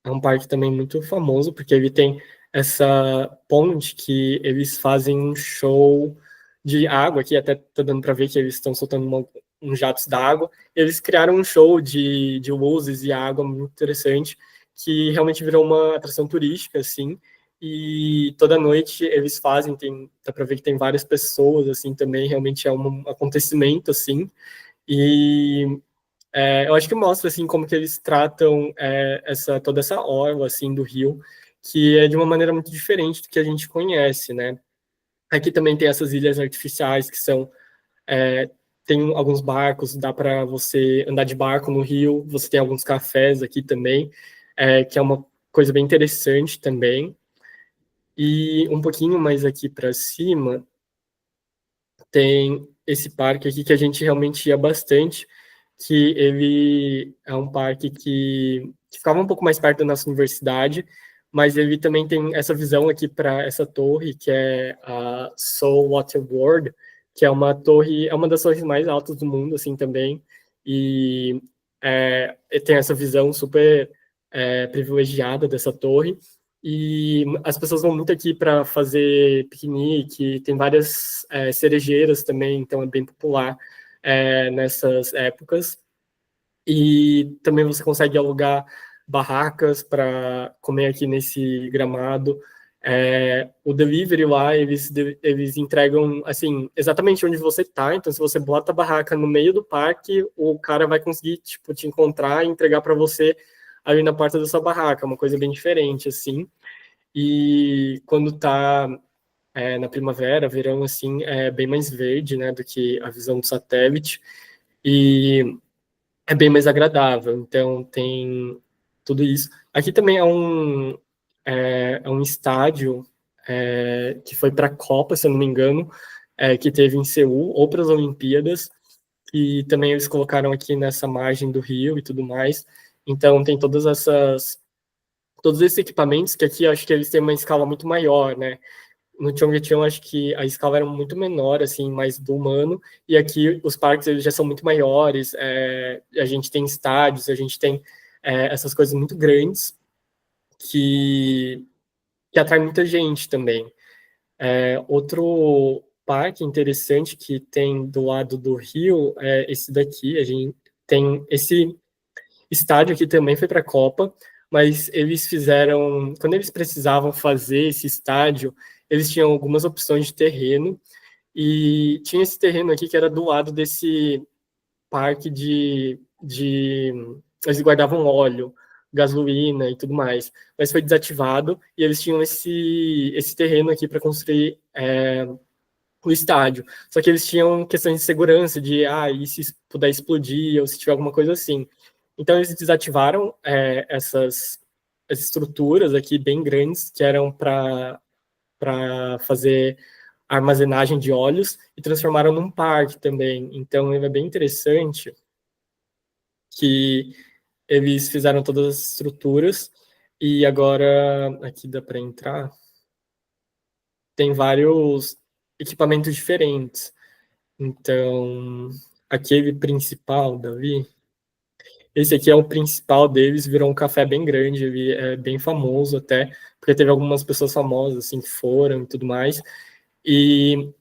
é um parque também muito famoso, porque ele tem essa ponte que eles fazem um show de água, que até tá dando para ver que eles estão soltando uns jatos d'água. Eles criaram um show de luzes e água muito interessante, que realmente virou uma atração turística, assim, e toda noite eles fazem, dá para ver que tem várias pessoas, assim, também, realmente é um acontecimento, assim, e eu acho que mostra assim como que eles tratam toda essa orla assim do rio, que é de uma maneira muito diferente do que a gente conhece, né? Aqui também tem essas ilhas artificiais que são tem alguns barcos, dá para você andar de barco no rio. Você tem alguns cafés aqui também, que é uma coisa bem interessante também. E um pouquinho mais aqui para cima tem esse parque aqui que a gente realmente ia bastante, que ele é um parque que ficava um pouco mais perto da nossa universidade, mas ele também tem essa visão aqui para essa torre, que é a Seoul Water World, que é uma torre, é uma das torres mais altas do mundo, assim, também, e tem essa visão super privilegiada dessa torre, e as pessoas vão muito aqui para fazer piquenique, tem várias cerejeiras também, então é bem popular nessas épocas. E também você consegue alugar barracas para comer aqui nesse gramado. O delivery lá, eles entregam, assim, exatamente onde você está. Então, se você bota a barraca no meio do parque, o cara vai conseguir, tipo, te encontrar e entregar para você ali na porta da sua barraca. Uma coisa bem diferente, assim. E quando tá na primavera, verão, assim, é bem mais verde, né, do que a visão do satélite. E é bem mais agradável. Então, tem tudo isso. Aqui também é um estádio que foi para a Copa, se eu não me engano, que teve em Seul, ou para as Olimpíadas, e também eles colocaram aqui nessa margem do rio e tudo mais. Então, tem todos esses equipamentos que aqui eu acho que eles têm uma escala muito maior, né? No Chongqing, acho que a escala era muito menor, assim, mais do humano, e aqui os parques eles já são muito maiores, a gente tem estádios, a gente tem essas coisas muito grandes que atraem muita gente também. Outro parque interessante que tem do lado do rio é esse daqui, a gente tem esse estádio aqui também foi para a Copa, mas eles fizeram, quando eles precisavam fazer esse estádio, eles tinham algumas opções de terreno, e tinha esse terreno aqui que era do lado desse parque eles guardavam óleo, gasolina e tudo mais, mas foi desativado, e eles tinham esse terreno aqui para construir o estádio. Só que eles tinham questões de segurança, e se puder explodir, ou se tiver alguma coisa assim. Então, eles desativaram essas estruturas aqui bem grandes, que eram para fazer armazenagem de óleos, e transformaram num parque também. Então, é bem interessante que eles fizeram todas as estruturas, e agora, aqui dá para entrar, tem vários equipamentos diferentes. Então, aquele principal, Davi, esse aqui é o principal deles, virou um café bem grande, ele é bem famoso até, porque teve algumas pessoas famosas, assim, que foram e tudo mais, e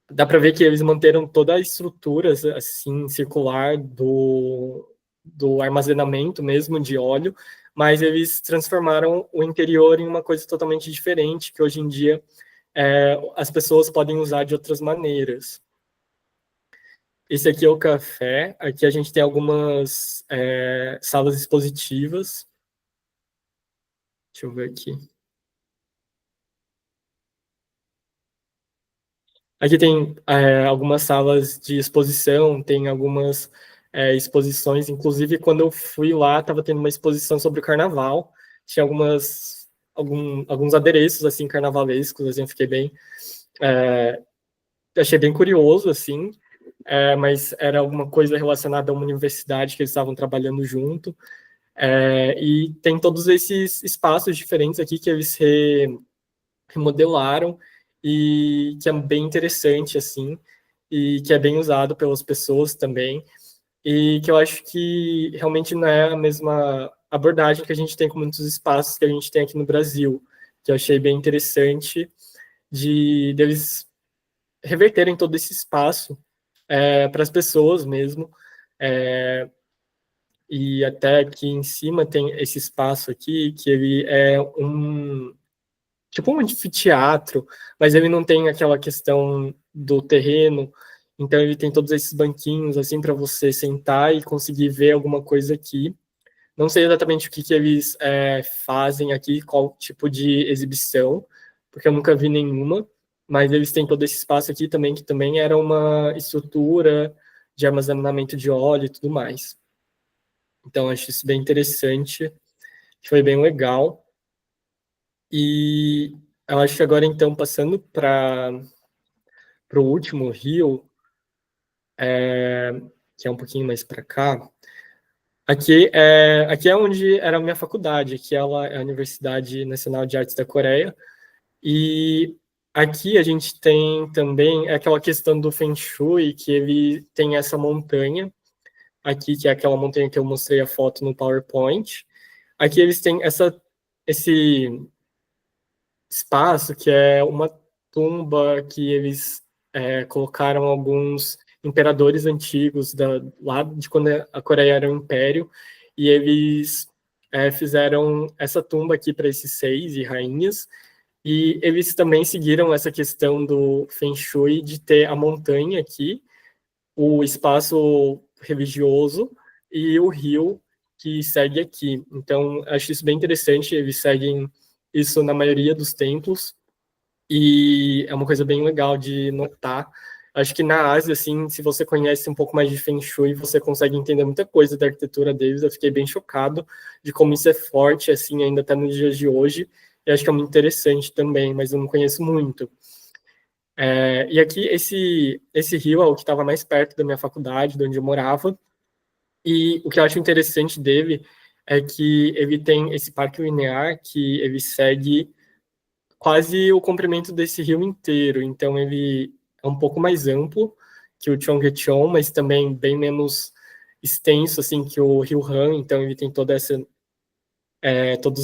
dá para ver que eles manteram toda a estrutura, assim, circular do armazenamento mesmo de óleo, mas eles transformaram o interior em uma coisa totalmente diferente, que hoje em dia as pessoas podem usar de outras maneiras. Esse aqui é o café. Aqui a gente tem algumas salas expositivas. Deixa eu ver aqui. Aqui tem algumas salas de exposição, tem algumas exposições. Inclusive, quando eu fui lá, estava tendo uma exposição sobre o carnaval. Tinha alguns adereços assim carnavalescos. Assim, eu fiquei achei bem curioso, assim. Mas era alguma coisa relacionada a uma universidade que eles estavam trabalhando junto. E tem todos esses espaços diferentes aqui que eles remodelaram e que é bem interessante, assim, e que é bem usado pelas pessoas também, e que eu acho que realmente não é a mesma abordagem que a gente tem com muitos espaços que a gente tem aqui no Brasil, que eu achei bem interessante deles reverterem todo esse espaço para as pessoas mesmo, e até aqui em cima tem esse espaço aqui, que ele é tipo um anfiteatro, mas ele não tem aquela questão do terreno, então ele tem todos esses banquinhos, assim, para você sentar e conseguir ver alguma coisa aqui. Não sei exatamente o que eles fazem aqui, qual tipo de exibição, porque eu nunca vi nenhuma, mas eles têm todo esse espaço aqui também, que também era uma estrutura de armazenamento de óleo e tudo mais. Então, acho isso bem interessante, foi bem legal. E eu acho que agora, então, passando para o último rio, que é um pouquinho mais para cá, aqui é onde era a minha faculdade, aqui ela é a Universidade Nacional de Artes da Coreia, e aqui a gente tem também aquela questão do Feng Shui, que ele tem essa montanha, aqui, que é aquela montanha que eu mostrei a foto no PowerPoint. Aqui eles têm esse espaço que é uma tumba que eles colocaram alguns imperadores antigos lá de quando a Coreia era um império, e eles fizeram essa tumba aqui para esses 6 e rainhas, e eles também seguiram essa questão do Feng Shui de ter a montanha aqui, o espaço religioso e o rio que segue aqui. Então, acho isso bem interessante, eles seguem isso na maioria dos templos, e é uma coisa bem legal de notar. Acho que na Ásia, assim, se você conhece um pouco mais de Feng Shui, você consegue entender muita coisa da arquitetura deles. Eu fiquei bem chocado de como isso é forte, assim, ainda até nos dias de hoje, e acho que é muito interessante também, mas eu não conheço muito. E aqui, esse rio é o que estava mais perto da minha faculdade, de onde eu morava, e o que eu acho interessante dele é que ele tem esse parque linear que ele segue quase o comprimento desse rio inteiro, então ele é um pouco mais amplo que o Cheonggyecheon, mas também bem menos extenso assim que o Rio Han, então ele tem todos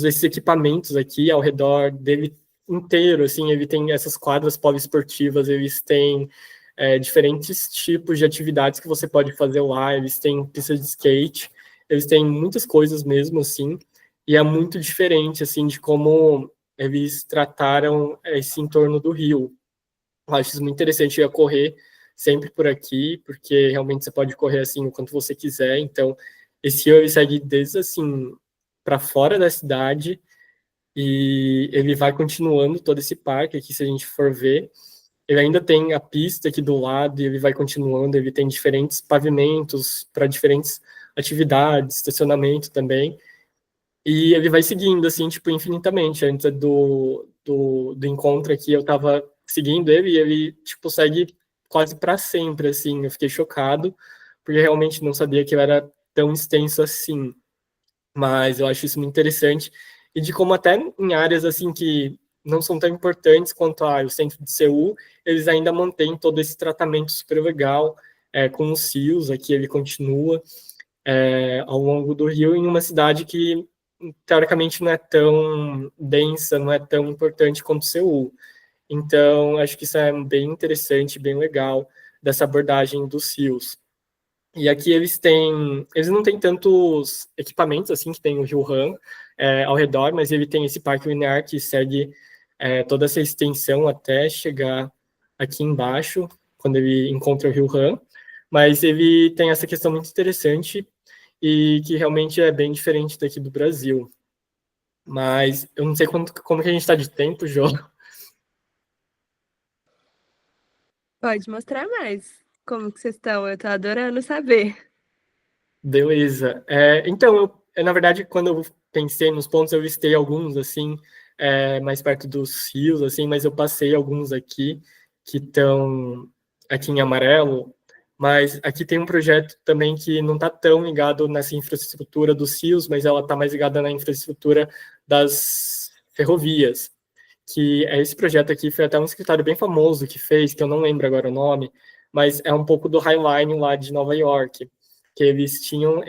esses equipamentos aqui ao redor dele inteiro, assim, ele tem essas quadras poliesportivas, eles têm diferentes tipos de atividades que você pode fazer lá, eles têm pista de skate, eles têm muitas coisas mesmo, assim, e é muito diferente, assim, de como eles trataram esse entorno do rio. Eu acho isso muito interessante. Eu ia correr sempre por aqui, porque realmente você pode correr assim o quanto você quiser. Então, esse rio ele segue desde assim para fora da cidade e ele vai continuando todo esse parque aqui, se a gente for ver. Ele ainda tem a pista aqui do lado e ele vai continuando. Ele tem diferentes pavimentos para diferentes atividades, estacionamento também. E ele vai seguindo, assim, tipo, infinitamente. Antes do encontro aqui, eu tava seguindo ele e ele, tipo, segue quase para sempre, assim. Eu fiquei chocado, porque realmente não sabia que ele era tão extenso assim. Mas eu acho isso muito interessante. E de como até em áreas, assim, que não são tão importantes quanto o centro de Seul, eles ainda mantêm todo esse tratamento super legal, com os rios. Aqui ele continua ao longo do rio, em uma cidade que teoricamente não é tão densa, não é tão importante quanto Seul. Então, acho que isso é bem interessante, bem legal, dessa abordagem dos rios. E aqui eles não têm tantos equipamentos assim que tem o Rio Han ao redor, mas ele tem esse parque linear que segue toda essa extensão até chegar aqui embaixo, quando ele encontra o Rio Han. Mas ele tem essa questão muito interessante e que realmente é bem diferente daqui do Brasil. Mas eu não sei como que a gente está de tempo, Jô. Pode mostrar mais como que vocês estão, eu tô adorando saber. Beleza. Então, na verdade, quando eu pensei nos pontos, eu listei alguns, assim, mais perto dos rios, assim, mas eu passei alguns aqui que estão aqui em amarelo, mas aqui tem um projeto também que não está tão ligado nessa infraestrutura dos rios, mas ela está mais ligada na infraestrutura das ferrovias, que é esse projeto aqui, foi até um escritório bem famoso que fez, que eu não lembro agora o nome, mas é um pouco do High Line lá de Nova York, que eles tinham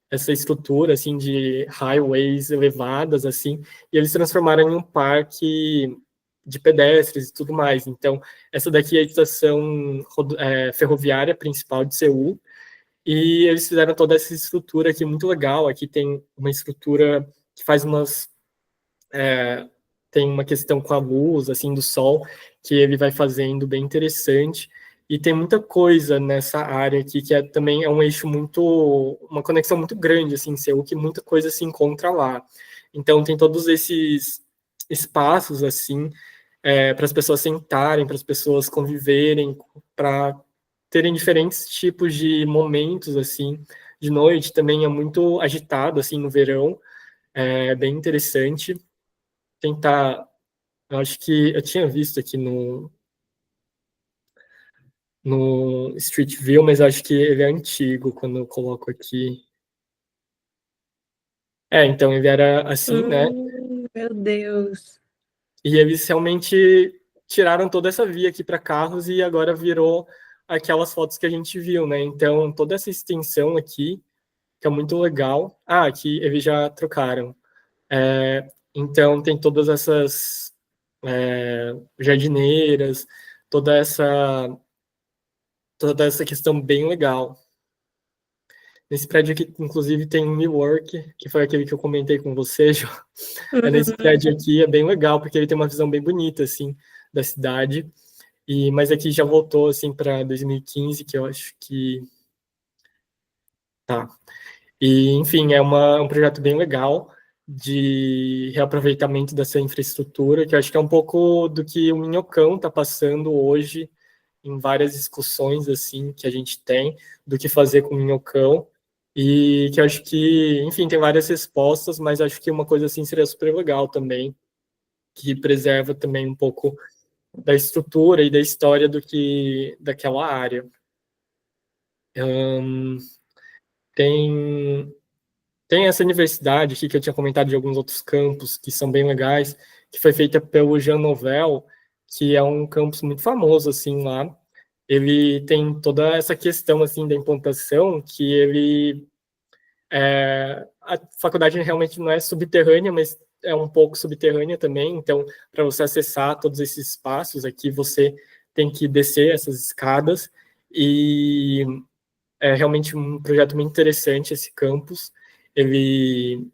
essa estrutura assim de highways elevadas assim, e eles transformaram em um parque de pedestres e tudo mais. Então, essa daqui é a estação ferroviária principal de Seul, e eles fizeram toda essa estrutura aqui muito legal. Aqui tem uma estrutura que faz tem uma questão com a luz, assim, do sol, que ele vai fazendo bem interessante. E tem muita coisa nessa área aqui, que também é um eixo uma conexão muito grande, assim, em Seul, que muita coisa se encontra lá. Então, tem todos esses espaços, assim, para as pessoas sentarem, para as pessoas conviverem, para terem diferentes tipos de momentos, assim. De noite também é muito agitado, assim, no verão, é bem interessante. Tentar, eu acho que eu tinha visto aqui no Street View, mas acho que ele é antigo quando eu coloco aqui. Então ele era assim, né? Meu Deus. E eles realmente tiraram toda essa via aqui para carros e agora virou aquelas fotos que a gente viu, né? Então toda essa extensão aqui, que é muito legal. Aqui eles já trocaram. Então tem todas essas jardineiras, toda essa questão bem legal. Nesse prédio aqui, inclusive, tem um WeWork, que foi aquele que eu comentei com você, João. Nesse prédio aqui é bem legal, porque ele tem uma visão bem bonita, assim, da cidade. Mas aqui já voltou, assim, para 2015, que eu acho que... Tá. Enfim, é um projeto bem legal de reaproveitamento dessa infraestrutura, que eu acho que é um pouco do que o Minhocão está passando hoje, em várias discussões, assim, que a gente tem, do que fazer com o Minhocão. E que eu acho que, enfim, tem várias respostas, mas acho que uma coisa assim seria super legal também, que preserva também um pouco da estrutura e da história daquela área. Tem, tem essa universidade aqui que eu tinha comentado de alguns outros campos que são bem legais, que foi feita pelo Jean Nouvel, que é um campus muito famoso assim lá. Ele tem toda essa questão assim da implantação, que a faculdade realmente não é subterrânea, mas é um pouco subterrânea também. Então, para você acessar todos esses espaços aqui, você tem que descer essas escadas. E é realmente um projeto muito interessante esse campus. Ele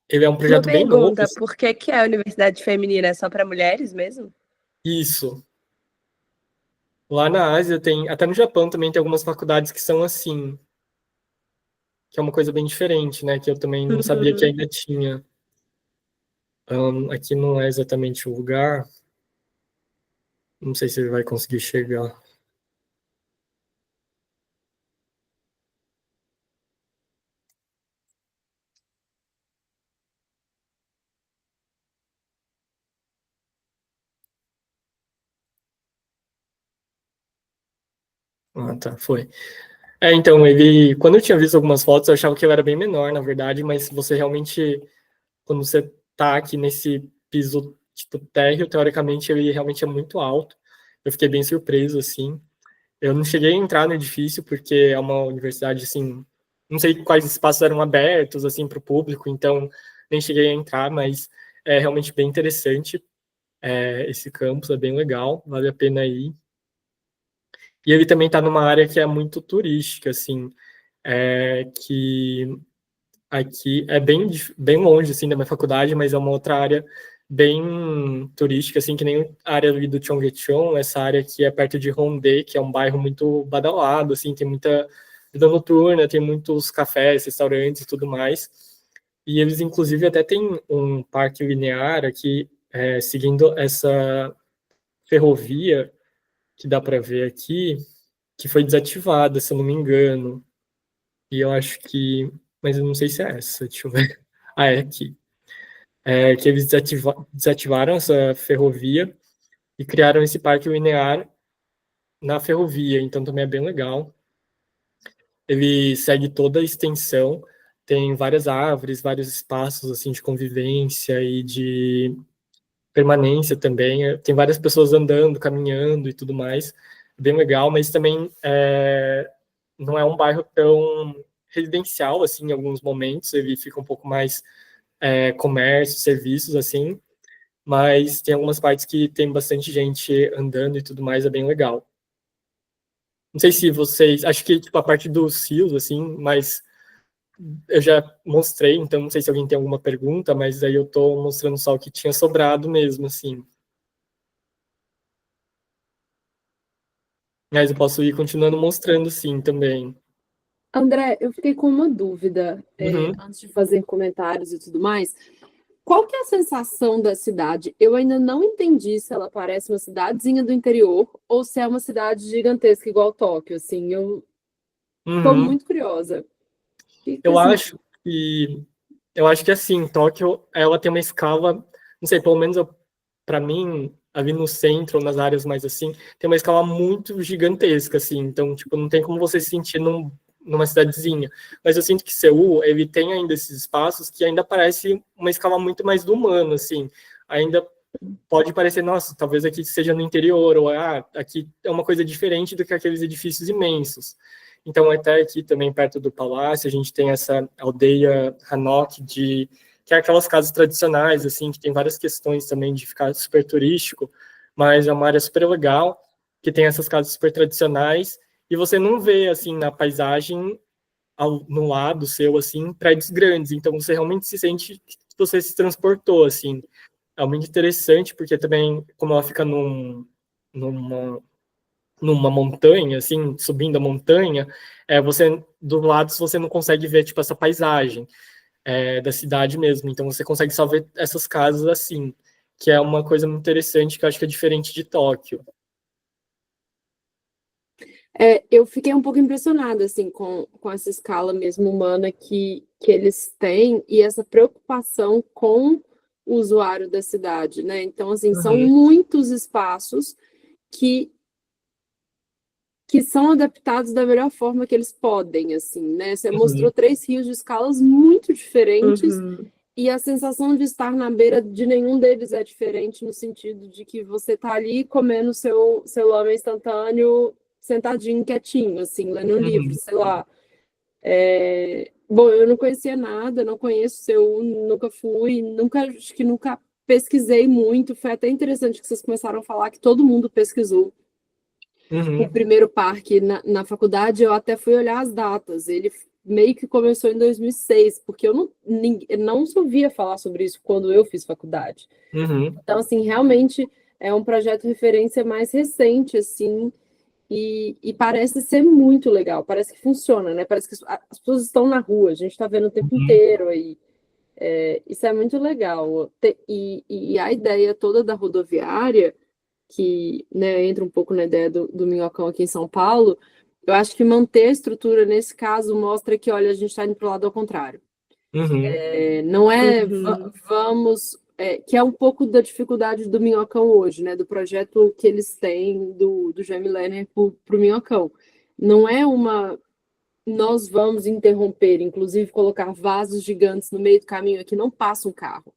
Ele é um Uma projeto bem novo. pergunta, por que a universidade feminina é só para mulheres mesmo? Isso. Lá na Ásia tem, até no Japão também tem algumas faculdades que são assim, que é uma coisa bem diferente, né? Que eu também não sabia que Uhum. ainda tinha. Aqui não é exatamente o lugar. Não sei se ele vai conseguir chegar. Ah, tá, foi. Então, ele, quando eu tinha visto algumas fotos, eu achava que ele era bem menor, na verdade, mas você realmente, quando você tá aqui nesse piso, tipo, térreo, teoricamente, ele realmente é muito alto. Eu fiquei bem surpreso, assim. Eu não cheguei a entrar no edifício, porque é uma universidade, assim, não sei quais espaços eram abertos, assim, para o público, então nem cheguei a entrar, mas é realmente bem interessante. Esse campus é bem legal, vale a pena ir. E ele também está numa área que é muito turística, assim, que aqui é bem longe, assim, da minha faculdade, mas é uma outra área bem turística, assim, que nem a área ali do Cheonggyecheon, essa área que é perto de Hongdae, que é um bairro muito badalado, assim, tem muita vida noturna, tem muitos cafés, restaurantes e tudo mais. E eles, inclusive, até têm um parque linear aqui, seguindo essa ferrovia que dá para ver aqui, que foi desativada, se eu não me engano. E eu acho que. Mas eu não sei se é essa, deixa eu ver. Ah, é aqui. Que eles desativaram essa ferrovia e criaram esse parque linear na ferrovia, então também é bem legal. Ele segue toda a extensão, tem várias árvores, vários espaços assim de convivência e de permanência também. Tem várias pessoas andando, caminhando e tudo mais. Bem legal, mas também não é um bairro tão residencial assim em alguns momentos. Ele fica um pouco mais comércio, serviços assim, mas tem algumas partes que tem bastante gente andando e tudo mais, é bem legal. Não sei se vocês, acho que tipo a parte dos rios assim, mas eu já mostrei, então não sei se alguém tem alguma pergunta, mas aí eu tô mostrando só o que tinha sobrado mesmo assim. Mas eu posso ir continuando mostrando sim também. André, eu fiquei com uma dúvida, Uhum. antes de fazer comentários e tudo mais. Qual que é a sensação da cidade? Eu ainda não entendi se ela parece uma cidadezinha do interior ou se é uma cidade gigantesca igual Tóquio, assim. Eu tô Uhum. muito curiosa. O que que Eu você sentiu? acho que eu acho que assim, Tóquio, ela tem uma escala, não sei, pelo menos para mim, ali no centro, nas áreas mais assim, tem uma escala muito gigantesca assim, então tipo, não tem como você se sentir numa cidadezinha. Mas eu sinto que Seul, ele tem ainda esses espaços que ainda parece uma escala muito mais do humano assim. Ainda pode parecer, nossa, talvez aqui seja no interior, ou aqui é uma coisa diferente do que aqueles edifícios imensos. Então, até aqui também perto do palácio, a gente tem essa aldeia Hanok, que é aquelas casas tradicionais, assim, que tem várias questões também de ficar super turístico, mas é uma área super legal, que tem essas casas super tradicionais, e você não vê, assim, na paisagem, no lado seu, assim, prédios grandes, então você realmente se sente que você se transportou, assim, é muito interessante, porque também, como ela fica numa, numa montanha, assim, subindo a montanha, você, do lado, você não consegue ver, tipo, essa paisagem da cidade mesmo. Então, você consegue só ver essas casas assim, que é uma coisa muito interessante, que eu acho que é diferente de Tóquio. Eu fiquei um pouco impressionada, assim, com essa escala mesmo humana que eles têm e essa preocupação com o usuário da cidade, né? Então, assim, são Uhum, muitos espaços que, que são adaptados da melhor forma que eles podem, assim, né? Você mostrou uhum, 3 rios de escalas muito diferentes Uhum. e a sensação de estar na beira de nenhum deles é diferente no sentido de que você tá ali comendo seu lamen instantâneo sentadinho, quietinho, assim, lendo um livro, uhum, sei lá. Bom, eu não conhecia nada, não conheço Seul, nunca fui, acho que nunca pesquisei muito. Foi até interessante que vocês começaram a falar que todo mundo pesquisou o uhum, primeiro parque na faculdade. Eu até fui olhar as datas. Ele meio que começou em 2006, porque eu não ouvia falar sobre isso quando eu fiz faculdade. Uhum. Então, assim, realmente é um projeto de referência mais recente, assim, e parece ser muito legal, parece que funciona, né? Parece que as pessoas estão na rua, a gente está vendo o tempo inteiro aí. Isso é muito legal. E a ideia toda da rodoviária, que, né, entra um pouco na ideia do Minhocão aqui em São Paulo, eu acho que manter a estrutura nesse caso mostra que, olha, a gente está indo para o lado ao contrário. Uhum. Não é Uhum. vamos, que é um pouco da dificuldade do Minhocão hoje, né? Do projeto que eles têm do Jaime Lerner para o Minhocão. Não é nós vamos interromper, inclusive colocar vasos gigantes no meio do caminho aqui não passa um carro.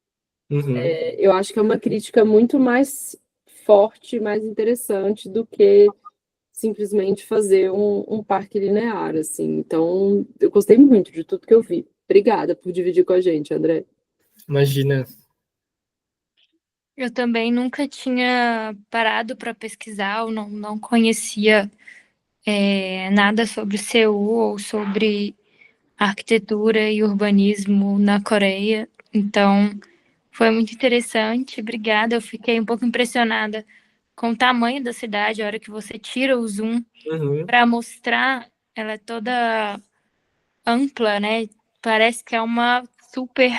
Uhum. Eu acho que é uma crítica muito mais forte, mais interessante do que simplesmente fazer um parque linear, assim. Então, eu gostei muito de tudo que eu vi. Obrigada por dividir com a gente, André. Imagina. Eu também nunca tinha parado para pesquisar, eu não conhecia nada sobre Seul ou sobre arquitetura e urbanismo na Coreia. Então, foi muito interessante. Obrigada. Eu fiquei um pouco impressionada com o tamanho da cidade, a hora que você tira o zoom Uhum. para mostrar, ela é toda ampla, né? Parece que é uma super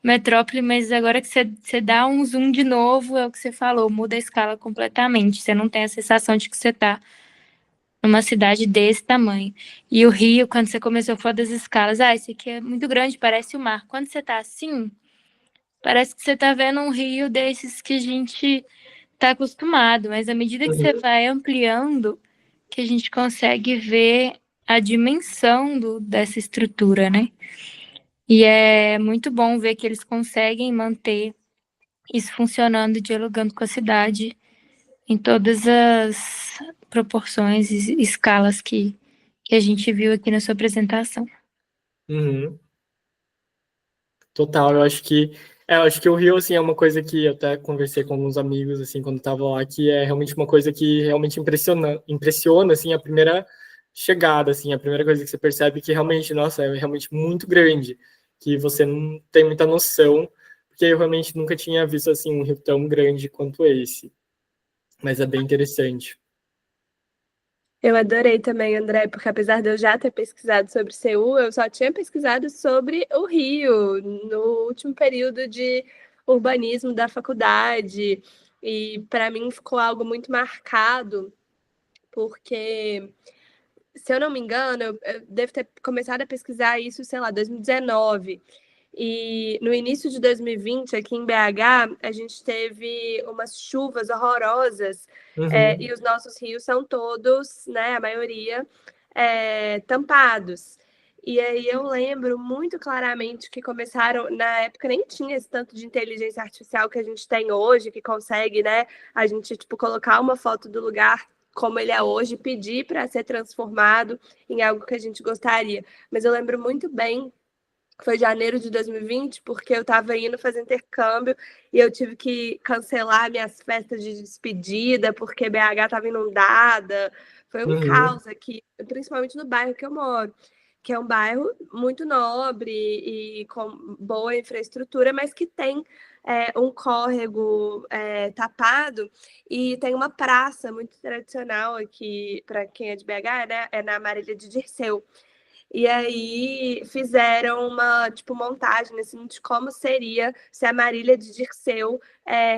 metrópole, mas agora que você dá um zoom de novo, é o que você falou, muda a escala completamente. Você não tem a sensação de que você está numa cidade desse tamanho. E o Rio, quando você começou a falar das escalas, esse aqui é muito grande, parece o mar. Quando você está assim, parece que você está vendo um rio desses que a gente está acostumado, mas à medida que você vai ampliando, que a gente consegue ver a dimensão dessa estrutura, né? E é muito bom ver que eles conseguem manter isso funcionando, dialogando com a cidade em todas as proporções e escalas que a gente viu aqui na sua apresentação. Uhum. Total, eu acho que o Rio, assim, é uma coisa que eu até conversei com alguns amigos, assim, quando estava lá, que é realmente uma coisa que realmente impressiona, assim, a primeira chegada, assim, a primeira coisa que você percebe que realmente, nossa, é realmente muito grande, que você não tem muita noção, porque eu realmente nunca tinha visto, assim, um rio tão grande quanto esse, mas é bem interessante. Eu adorei também, André, porque apesar de eu já ter pesquisado sobre Seul, eu só tinha pesquisado sobre o Rio no último período de urbanismo da faculdade. E para mim ficou algo muito marcado, porque, se eu não me engano, eu devo ter começado a pesquisar isso, sei lá, 2019. E no início de 2020, aqui em BH, a gente teve umas chuvas horrorosas, Uhum. e os nossos rios são todos, né, a maioria, tampados. E aí eu lembro muito claramente que começaram, na época nem tinha esse tanto de inteligência artificial que a gente tem hoje, que consegue, né, a gente, tipo, colocar uma foto do lugar como ele é hoje, pedir para ser transformado em algo que a gente gostaria. Mas eu lembro muito bem, foi janeiro de 2020, porque eu estava indo fazer intercâmbio e eu tive que cancelar minhas festas de despedida, porque BH estava inundada. Foi um Uhum. caos aqui, principalmente no bairro que eu moro, que é um bairro muito nobre e com boa infraestrutura, mas que tem um córrego tapado e tem uma praça muito tradicional aqui, para quem é de BH, né? É na Marília de Dirceu. E aí fizeram uma, tipo, montagem assim, de como seria se a Marília de Dirceu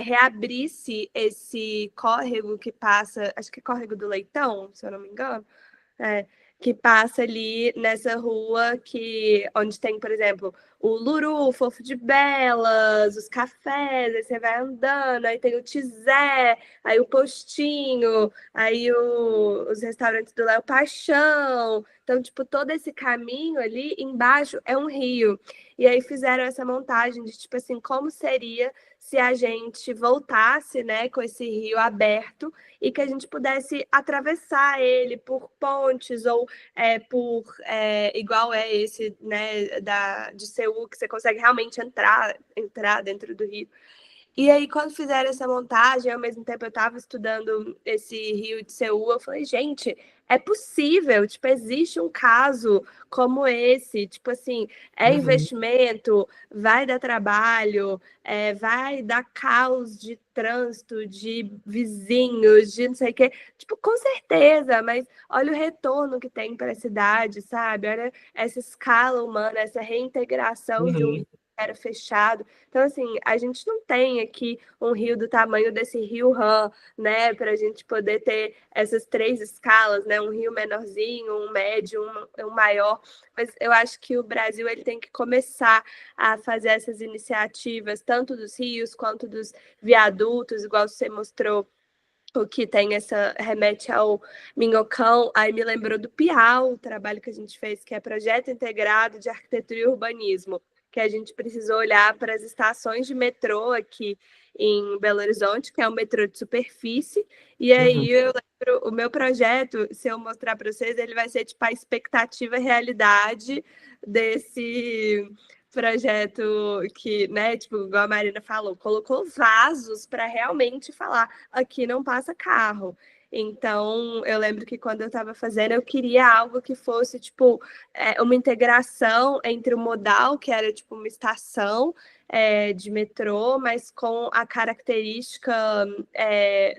reabrisse esse córrego que passa, acho que é Córrego do Leitão, se eu não me engano, que passa ali nessa rua onde tem, por exemplo, o Luru, o Fofo de Belas, os cafés, aí você vai andando, aí tem o Tizé, aí o Postinho, aí os restaurantes do Léo Paixão. Então, tipo, todo esse caminho ali embaixo é um rio. E aí fizeram essa montagem de, tipo assim, como seria se a gente voltasse, né, com esse rio aberto e que a gente pudesse atravessar ele por pontes ou igual é esse, né, de Seul, que você consegue realmente entrar dentro do rio. E aí, quando fizeram essa montagem, ao mesmo tempo eu estava estudando esse rio de Seul, eu falei, gente, é possível, tipo, existe um caso como esse, tipo assim, é investimento, vai dar trabalho, vai dar caos de trânsito, de vizinhos, de não sei o quê. Tipo, com certeza, mas olha o retorno que tem para a cidade, sabe? Olha essa escala humana, essa reintegração de um rio que era fechado. Então, assim, a gente não tem aqui um rio do tamanho desse rio Han, né? Para a gente poder ter essas 3 escalas, né? Um rio menorzinho, um médio, um maior. Mas eu acho que o Brasil ele tem que começar a fazer essas iniciativas, tanto dos rios quanto dos viadutos, igual você mostrou. O que tem essa remete ao Minhocão, aí me lembrou do PIAU, o trabalho que a gente fez, que é Projeto Integrado de Arquitetura e Urbanismo, que a gente precisou olhar para as estações de metrô aqui em Belo Horizonte, que é um metrô de superfície, e aí eu lembro, o meu projeto, se eu mostrar para vocês, ele vai ser tipo a expectativa e realidade desse projeto que, né, tipo, igual a Marina falou, colocou vasos para realmente falar, aqui não passa carro. Então, eu lembro que quando eu estava fazendo, eu queria algo que fosse, tipo, uma integração entre o modal, que era, tipo, uma estação de metrô, mas com a característica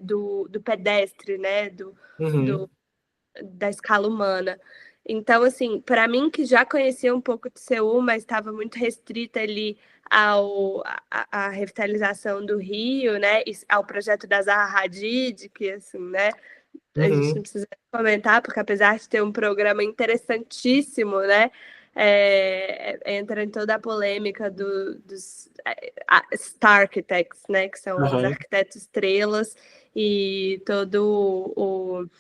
do pedestre, né, da escala humana. Então, assim, para mim que já conhecia um pouco de Seul, mas estava muito restrita ali à revitalização do Rio, né, e ao projeto da Zaha Hadid, que, assim, né, a gente não precisa comentar, porque apesar de ter um programa interessantíssimo, né, entra em toda a polêmica dos Star Architects, né, que são os arquitetos estrelas, e todo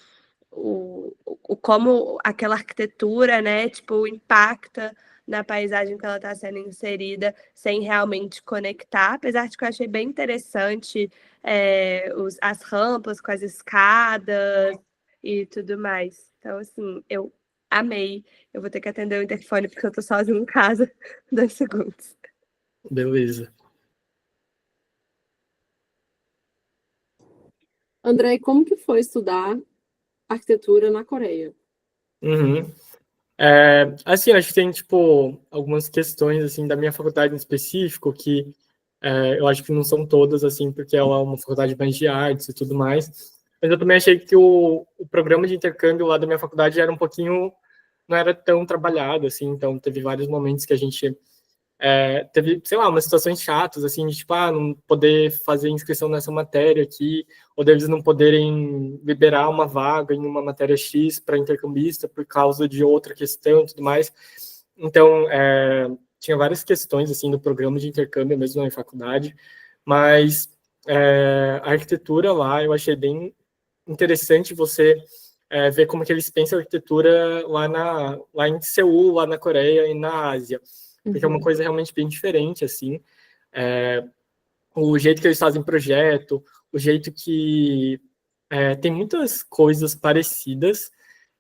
como aquela arquitetura, né, tipo, impacta na paisagem que ela está sendo inserida, sem realmente conectar, apesar de que eu achei bem interessante as rampas com as escadas e tudo mais. Então, assim, eu amei. Eu vou ter que atender o interfone porque eu tô sozinha em casa. 2 segundos. Beleza. André, como que foi estudar arquitetura na Coreia? Assim, acho que tem, tipo, algumas questões, assim, da minha faculdade em específico que eu acho que não são todas, assim, porque ela é uma faculdade mais de artes e tudo mais, mas eu também achei que o programa de intercâmbio lá da minha faculdade era um pouquinho, não era tão trabalhado, assim, então teve vários momentos que a gente teve, sei lá, umas situações chatas, assim, de, tipo, não poder fazer inscrição nessa matéria aqui, ou deles não poderem liberar uma vaga em uma matéria X para intercambista por causa de outra questão e tudo mais. Então, tinha várias questões, assim, do programa de intercâmbio mesmo na faculdade, mas a arquitetura lá eu achei bem interessante você ver como que eles pensam a arquitetura lá em Seul, lá na Coreia e na Ásia, porque é uma coisa realmente bem diferente, assim, o jeito que eles fazem projeto, o jeito que tem muitas coisas parecidas,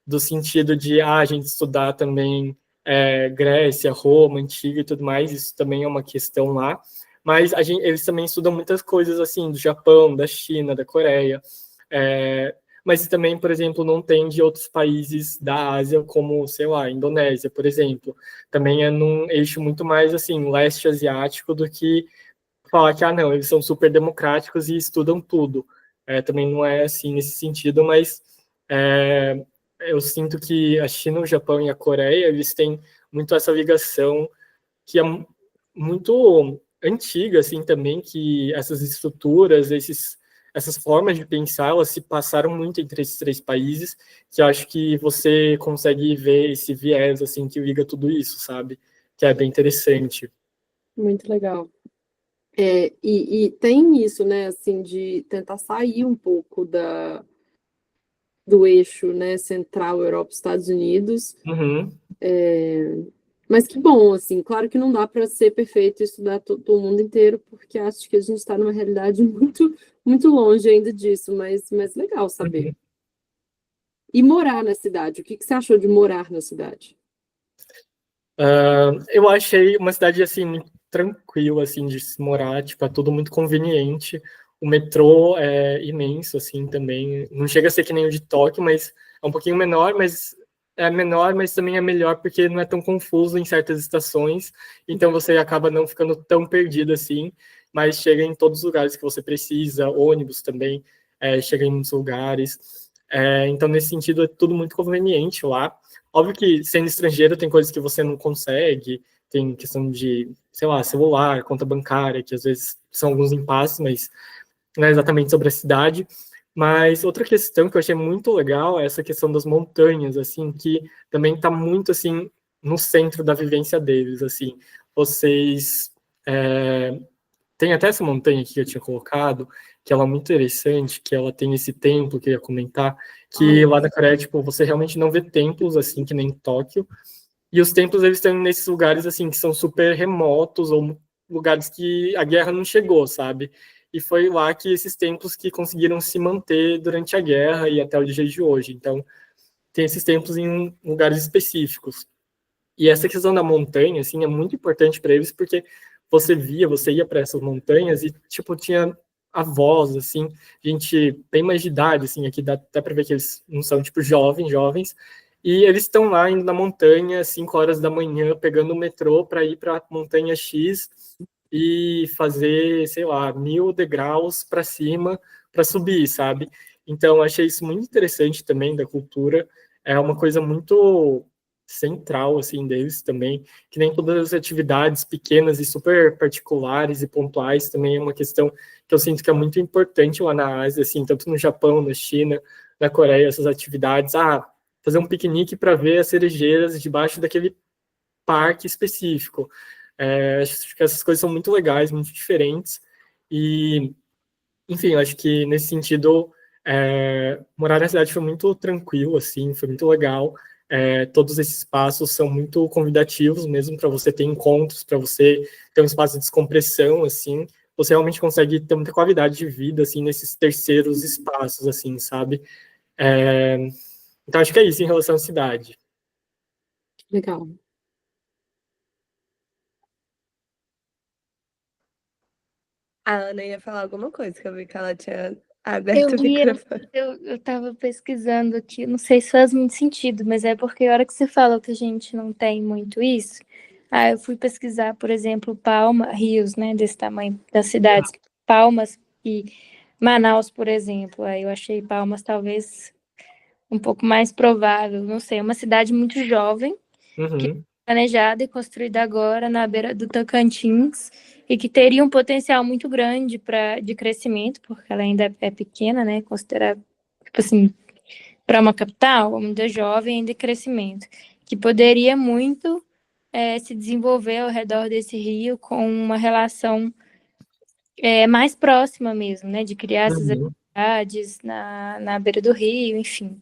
do sentido de a gente estudar também Grécia, Roma, Antiga e tudo mais, isso também é uma questão lá, mas eles também estudam muitas coisas, assim, do Japão, da China, da Coreia, mas também, por exemplo, não tem de outros países da Ásia, como, sei lá, Indonésia, por exemplo. Também é num eixo muito mais, assim, leste asiático do que falar que, não, eles são super democráticos e estudam tudo. Também não é assim nesse sentido, mas eu sinto que a China, o Japão e a Coreia, eles têm muito essa ligação que é muito antiga, assim, também, que essas estruturas, essas formas de pensar, elas se passaram muito entre esses 3 países, que eu acho que você consegue ver esse viés, assim, que liga tudo isso, sabe? Que é bem interessante. Muito legal. E tem isso, né, assim, de tentar sair um pouco do eixo, né, central Europa, Estados Unidos. Mas que bom, assim, claro que não dá para ser perfeito e estudar todo o mundo inteiro, porque acho que a gente está numa realidade muito, muito longe ainda disso, mas legal saber. E morar na cidade, o que você achou de morar na cidade? Eu achei uma cidade, assim, muito tranquila, assim, de se morar, tipo, é tudo muito conveniente. O metrô é imenso, assim, também. Não chega a ser que nem o de Tóquio, mas é um pouquinho menor, mas também é melhor porque não é tão confuso em certas estações, então você acaba não ficando tão perdido assim, mas chega em todos os lugares que você precisa, ônibus também, chega em muitos lugares. Então, nesse sentido, é tudo muito conveniente lá. Óbvio que, sendo estrangeiro, tem coisas que você não consegue, tem questão de, sei lá, celular, conta bancária, que às vezes são alguns impasses, mas não é exatamente sobre a cidade. Mas outra questão que eu achei muito legal é essa questão das montanhas, assim, que também está muito, assim, no centro da vivência deles, assim. Vocês... tem até essa montanha aqui que eu tinha colocado, que ela é muito interessante, que ela tem esse templo que eu ia comentar, que lá na Coreia, tipo, você realmente não vê templos, assim, que nem em Tóquio, e os templos, eles estão nesses lugares, assim, que são super remotos, ou lugares que a guerra não chegou, sabe? E foi lá que esses templos que conseguiram se manter durante a guerra e até o dia de hoje. Então, tem esses templos em lugares específicos. E essa questão da montanha, assim, é muito importante para eles, porque você ia para essas montanhas e, tipo, tinha avós, assim, gente bem mais de idade, assim, aqui dá até para ver que eles não são, tipo, jovens, e eles estão lá indo na montanha, 5 horas da manhã, pegando o metrô para ir para a montanha X e fazer, sei lá, 1.000 degraus para cima para subir, sabe? Então, achei isso muito interessante também da cultura. É uma coisa muito central, assim, deles também, que nem todas as atividades pequenas e super particulares e pontuais também é uma questão que eu sinto que é muito importante lá na Ásia, assim, tanto no Japão, na China, na Coreia, essas atividades. Fazer um piquenique para ver as cerejeiras debaixo daquele parque específico. Acho que essas coisas são muito legais, muito diferentes. E, enfim, acho que nesse sentido, morar na cidade foi muito tranquilo, assim, foi muito legal. Todos esses espaços são muito convidativos mesmo para você ter encontros, para você ter um espaço de descompressão, assim. Você realmente consegue ter muita qualidade de vida, assim, nesses terceiros espaços, assim, sabe? É, então, acho que é isso em relação à cidade. Legal. A Ana ia falar alguma coisa, que eu vi que ela tinha Eu aberto o ia, microfone. eu tava pesquisando aqui, não sei se faz muito sentido, mas é porque a hora que você falou que a gente não tem muito isso, eu fui pesquisar, por exemplo, rios, né, desse tamanho das cidades, Palmas e Manaus, por exemplo, aí eu achei Palmas talvez um pouco mais provável, não sei, é uma cidade muito jovem, Uhum, planejada e construída agora na beira do Tocantins e que teria um potencial muito grande de crescimento, porque ela ainda é pequena, né? Considerada, tipo assim, para uma capital, ainda jovem, ainda em crescimento, que poderia muito se desenvolver ao redor desse rio com uma relação mais próxima mesmo, né? De criar essas uhum, atividades na beira do rio, enfim,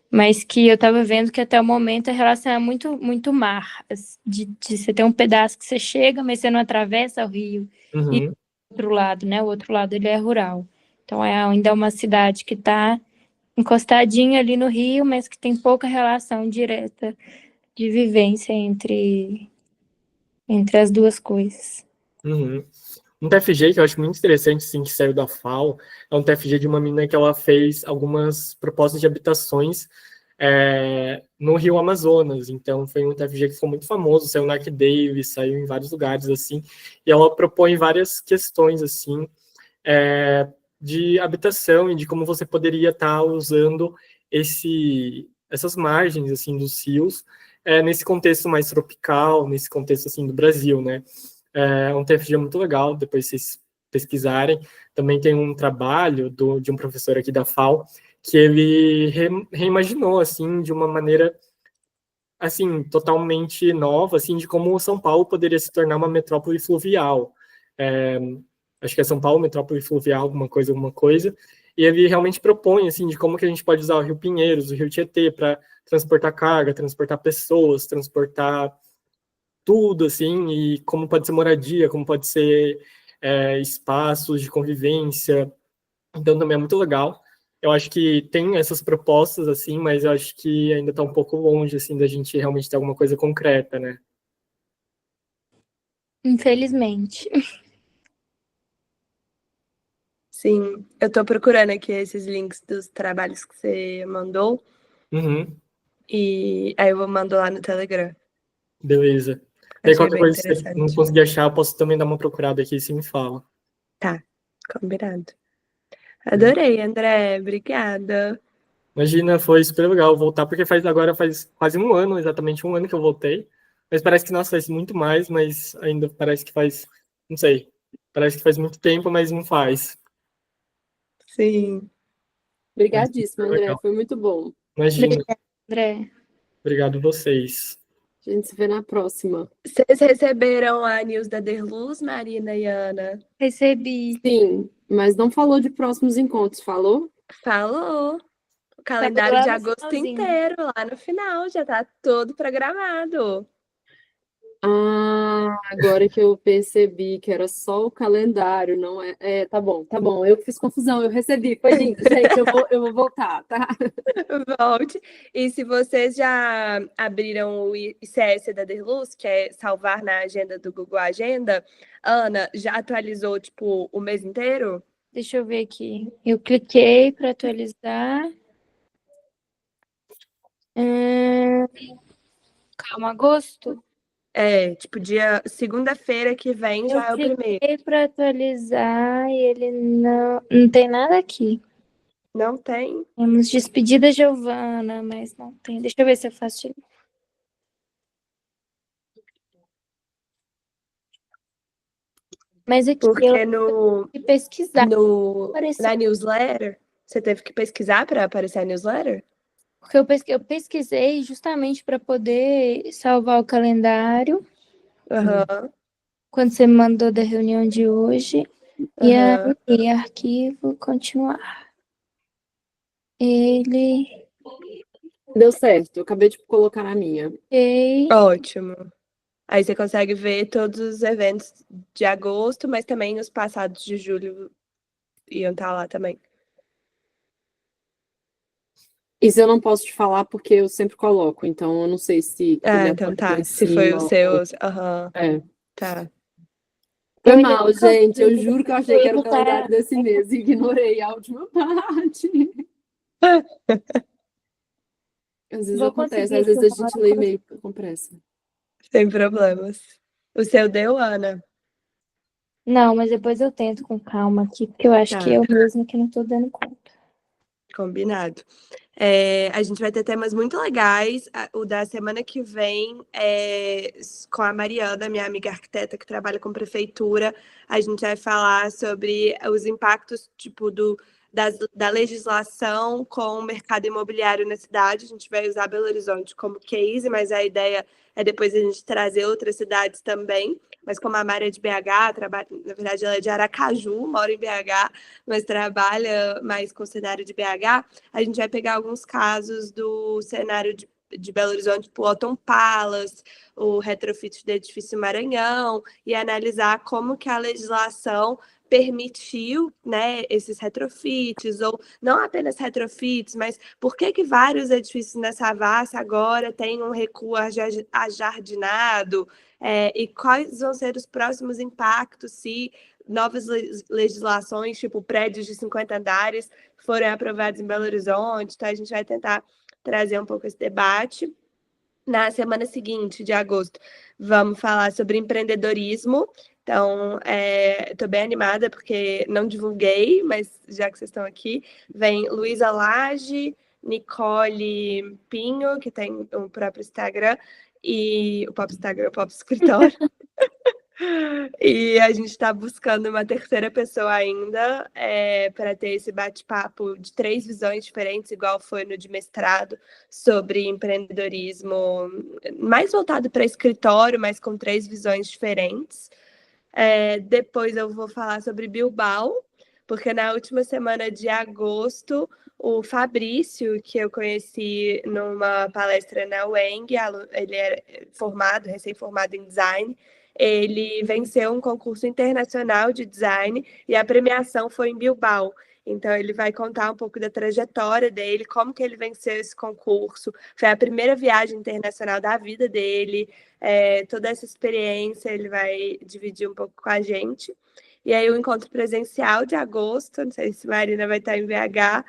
mas que eu estava vendo que até o momento a relação é muito, muito mar, de você ter um pedaço que você chega, mas você não atravessa o rio, e uhum. o outro lado, né? O outro lado ele é rural. Então ainda é uma cidade que está encostadinha ali no rio, mas que tem pouca relação direta de vivência entre as duas coisas. Uhum. Um TFG que eu acho muito interessante, assim, que saiu da FAO, é um TFG de uma menina que ela fez algumas propostas de habitações no Rio Amazonas. Então, foi um TFG que ficou muito famoso, saiu na Arc Davis, saiu em vários lugares, assim, e ela propõe várias questões, assim, de habitação e de como você poderia estar usando essas margens, assim, dos rios, nesse contexto mais tropical, nesse contexto, assim, do Brasil, né? É um TFG muito legal, depois vocês pesquisarem. Também tem um trabalho de um professor aqui da FAO, que ele reimaginou, assim, de uma maneira, assim, totalmente nova, assim, de como São Paulo poderia se tornar uma metrópole fluvial. É, acho que é São Paulo, metrópole fluvial, alguma coisa. E ele realmente propõe, assim, de como que a gente pode usar o Rio Pinheiros, o Rio Tietê, para transportar carga, transportar pessoas, transportar tudo, assim, e como pode ser moradia, como pode ser espaços de convivência. Então, também é muito legal. Eu acho que tem essas propostas, assim, mas eu acho que ainda está um pouco longe, assim, da gente realmente ter alguma coisa concreta, né? Infelizmente. Sim, eu tô procurando aqui esses links dos trabalhos que você mandou. Uhum, E aí eu mando lá no Telegram. beleza. Daí Achei qualquer bem coisa, se você não interessante. conseguir achar, eu posso também dar uma procurada aqui e você me fala. Tá, combinado. Adorei, André. Obrigada. Imagina, foi super legal voltar, porque agora faz quase um ano, exatamente um ano que eu voltei. Mas parece que, nossa, faz muito mais, mas ainda parece que faz, não sei, parece que faz muito tempo, mas não faz. Sim. Mas Obrigadíssima, super André. legal. Foi muito bom. Imagina, Obrigada, André. obrigado vocês. A gente se vê na próxima. Vocês receberam a news da Derluz, Marina e Ana? Recebi. Sim, mas não falou de próximos encontros, falou? Falou. O Falou calendário lá de no agosto finalzinho. inteiro, lá no final, já tá todo programado. Ah, agora que eu percebi que era só o calendário, não é? É, tá bom, tá bom. Eu que fiz confusão, eu recebi, foi lindo, gente. Eu vou voltar, tá? Volte. E se vocês já abriram o ICS da Derluz, que é salvar na agenda do Google Agenda, Ana, já atualizou, tipo, o mês inteiro? Deixa eu ver aqui. Eu cliquei para atualizar. Hum, calma, agosto? É, tipo, segunda-feira que vem Eu já é o primeiro. cliquei para atualizar e ele não tem nada aqui. Não tem? Temos despedida Giovana, mas não tem. Deixa eu ver se eu faço. Mas aqui eu Porque tenho que pesquisar. na Apareceu. newsletter, você teve que pesquisar para aparecer a newsletter? Porque eu pesquisei justamente para poder salvar o calendário Aham, quando você me mandou da reunião de hoje. E aham. aí, arquivo, continuar. Ele. Deu certo, eu acabei de colocar na minha. Ok. Ótimo. Aí você consegue ver todos os eventos de agosto, mas também os passados de julho iam estar lá também. Isso eu não posso te falar porque eu sempre coloco, então eu não sei se ele Ah, então atualizou tá. em Se foi cima os ou... seus. Aham, É. tá. Foi Eu ainda mal, não gente. Eu consegui. juro que eu achei que Foi era o calendário para. desse mês e ignorei a última parte. Às vezes Vou acontece, conseguir às aqui vezes a uma gente hora. lê e-mail com pressa. Sem problemas. O seu deu, Ana? Não, mas depois eu tento com calma aqui, porque eu acho que Tá, eu mesmo que não tô dando conta. combinado. A gente vai ter temas muito legais. O da semana que vem é com a Mariana, minha amiga arquiteta que trabalha com prefeitura. A gente vai falar sobre os impactos tipo da legislação com o mercado imobiliário na cidade. A gente vai usar Belo Horizonte como case, mas a ideia é depois a gente trazer outras cidades também. Mas como a Mari é de BH, na verdade ela é de Aracaju, mora em BH, mas trabalha mais com o cenário de BH, a gente vai pegar alguns casos do cenário de Belo Horizonte, tipo o Otton Palace, o retrofit do edifício Maranhão, e analisar como que a legislação permitiu, né, esses retrofits, ou não apenas retrofits, mas por que que vários edifícios nessa Savassi agora têm um recuo ajardinado, e quais vão ser os próximos impactos se novas legislações, tipo prédios de 50 andares, forem aprovados em Belo Horizonte. Então, a gente vai tentar trazer um pouco esse debate. Na semana seguinte, de agosto, vamos falar sobre empreendedorismo. Então, estou bem animada porque não divulguei, mas já que vocês estão aqui, vem Luísa Lage, Nicole Pinho, que tem o próprio Instagram, e o próprio Instagram, o próprio escritório. E a gente está buscando uma terceira pessoa ainda para ter esse bate-papo de 3 visões diferentes, igual foi no de mestrado, sobre empreendedorismo, mais voltado para escritório, mas com 3 visões diferentes. Depois eu vou falar sobre Bilbao, porque na última semana de agosto, o Fabrício, que eu conheci numa palestra na UENG, ele era recém-formado em design, ele venceu um concurso internacional de design e a premiação foi em Bilbao. Então, ele vai contar um pouco da trajetória dele, como que ele venceu esse concurso. Foi a primeira viagem internacional da vida dele, toda essa experiência ele vai dividir um pouco com a gente. E aí o encontro presencial de agosto, não sei se Marina vai estar em BH,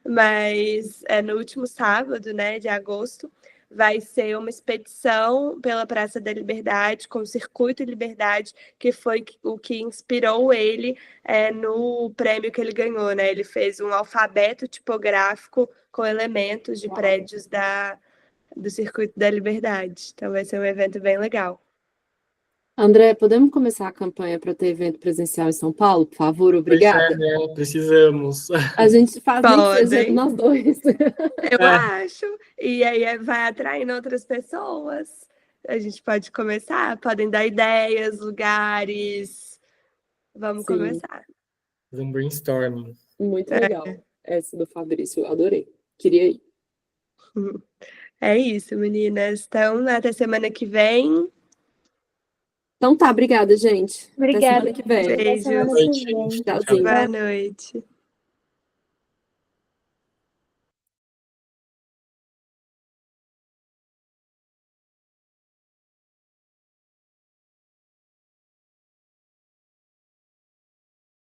mas no último sábado, né, de agosto, vai ser uma expedição pela Praça da Liberdade, com o Circuito Liberdade, que foi o que inspirou ele no prêmio que ele ganhou, né? Ele fez um alfabeto tipográfico com elementos de prédios do Circuito da Liberdade. Então vai ser um evento bem legal. André, podemos começar a campanha para ter evento presencial em São Paulo, por favor? Obrigada. Pois é, né? Precisamos. A gente faz nem que seja Podem. nós dois. Eu acho. E aí vai atraindo outras pessoas. A gente pode começar, podem dar ideias, lugares. Vamos Sim. começar. Fazer um brainstorming. Muito legal. Essa do Fabrício, eu adorei. Queria ir. É isso, meninas. Então, até semana que vem. Então tá, obrigada, gente. Obrigada. Até semana que vem. Até semana Beijos. que vem. Tchauzinho. Boa noite.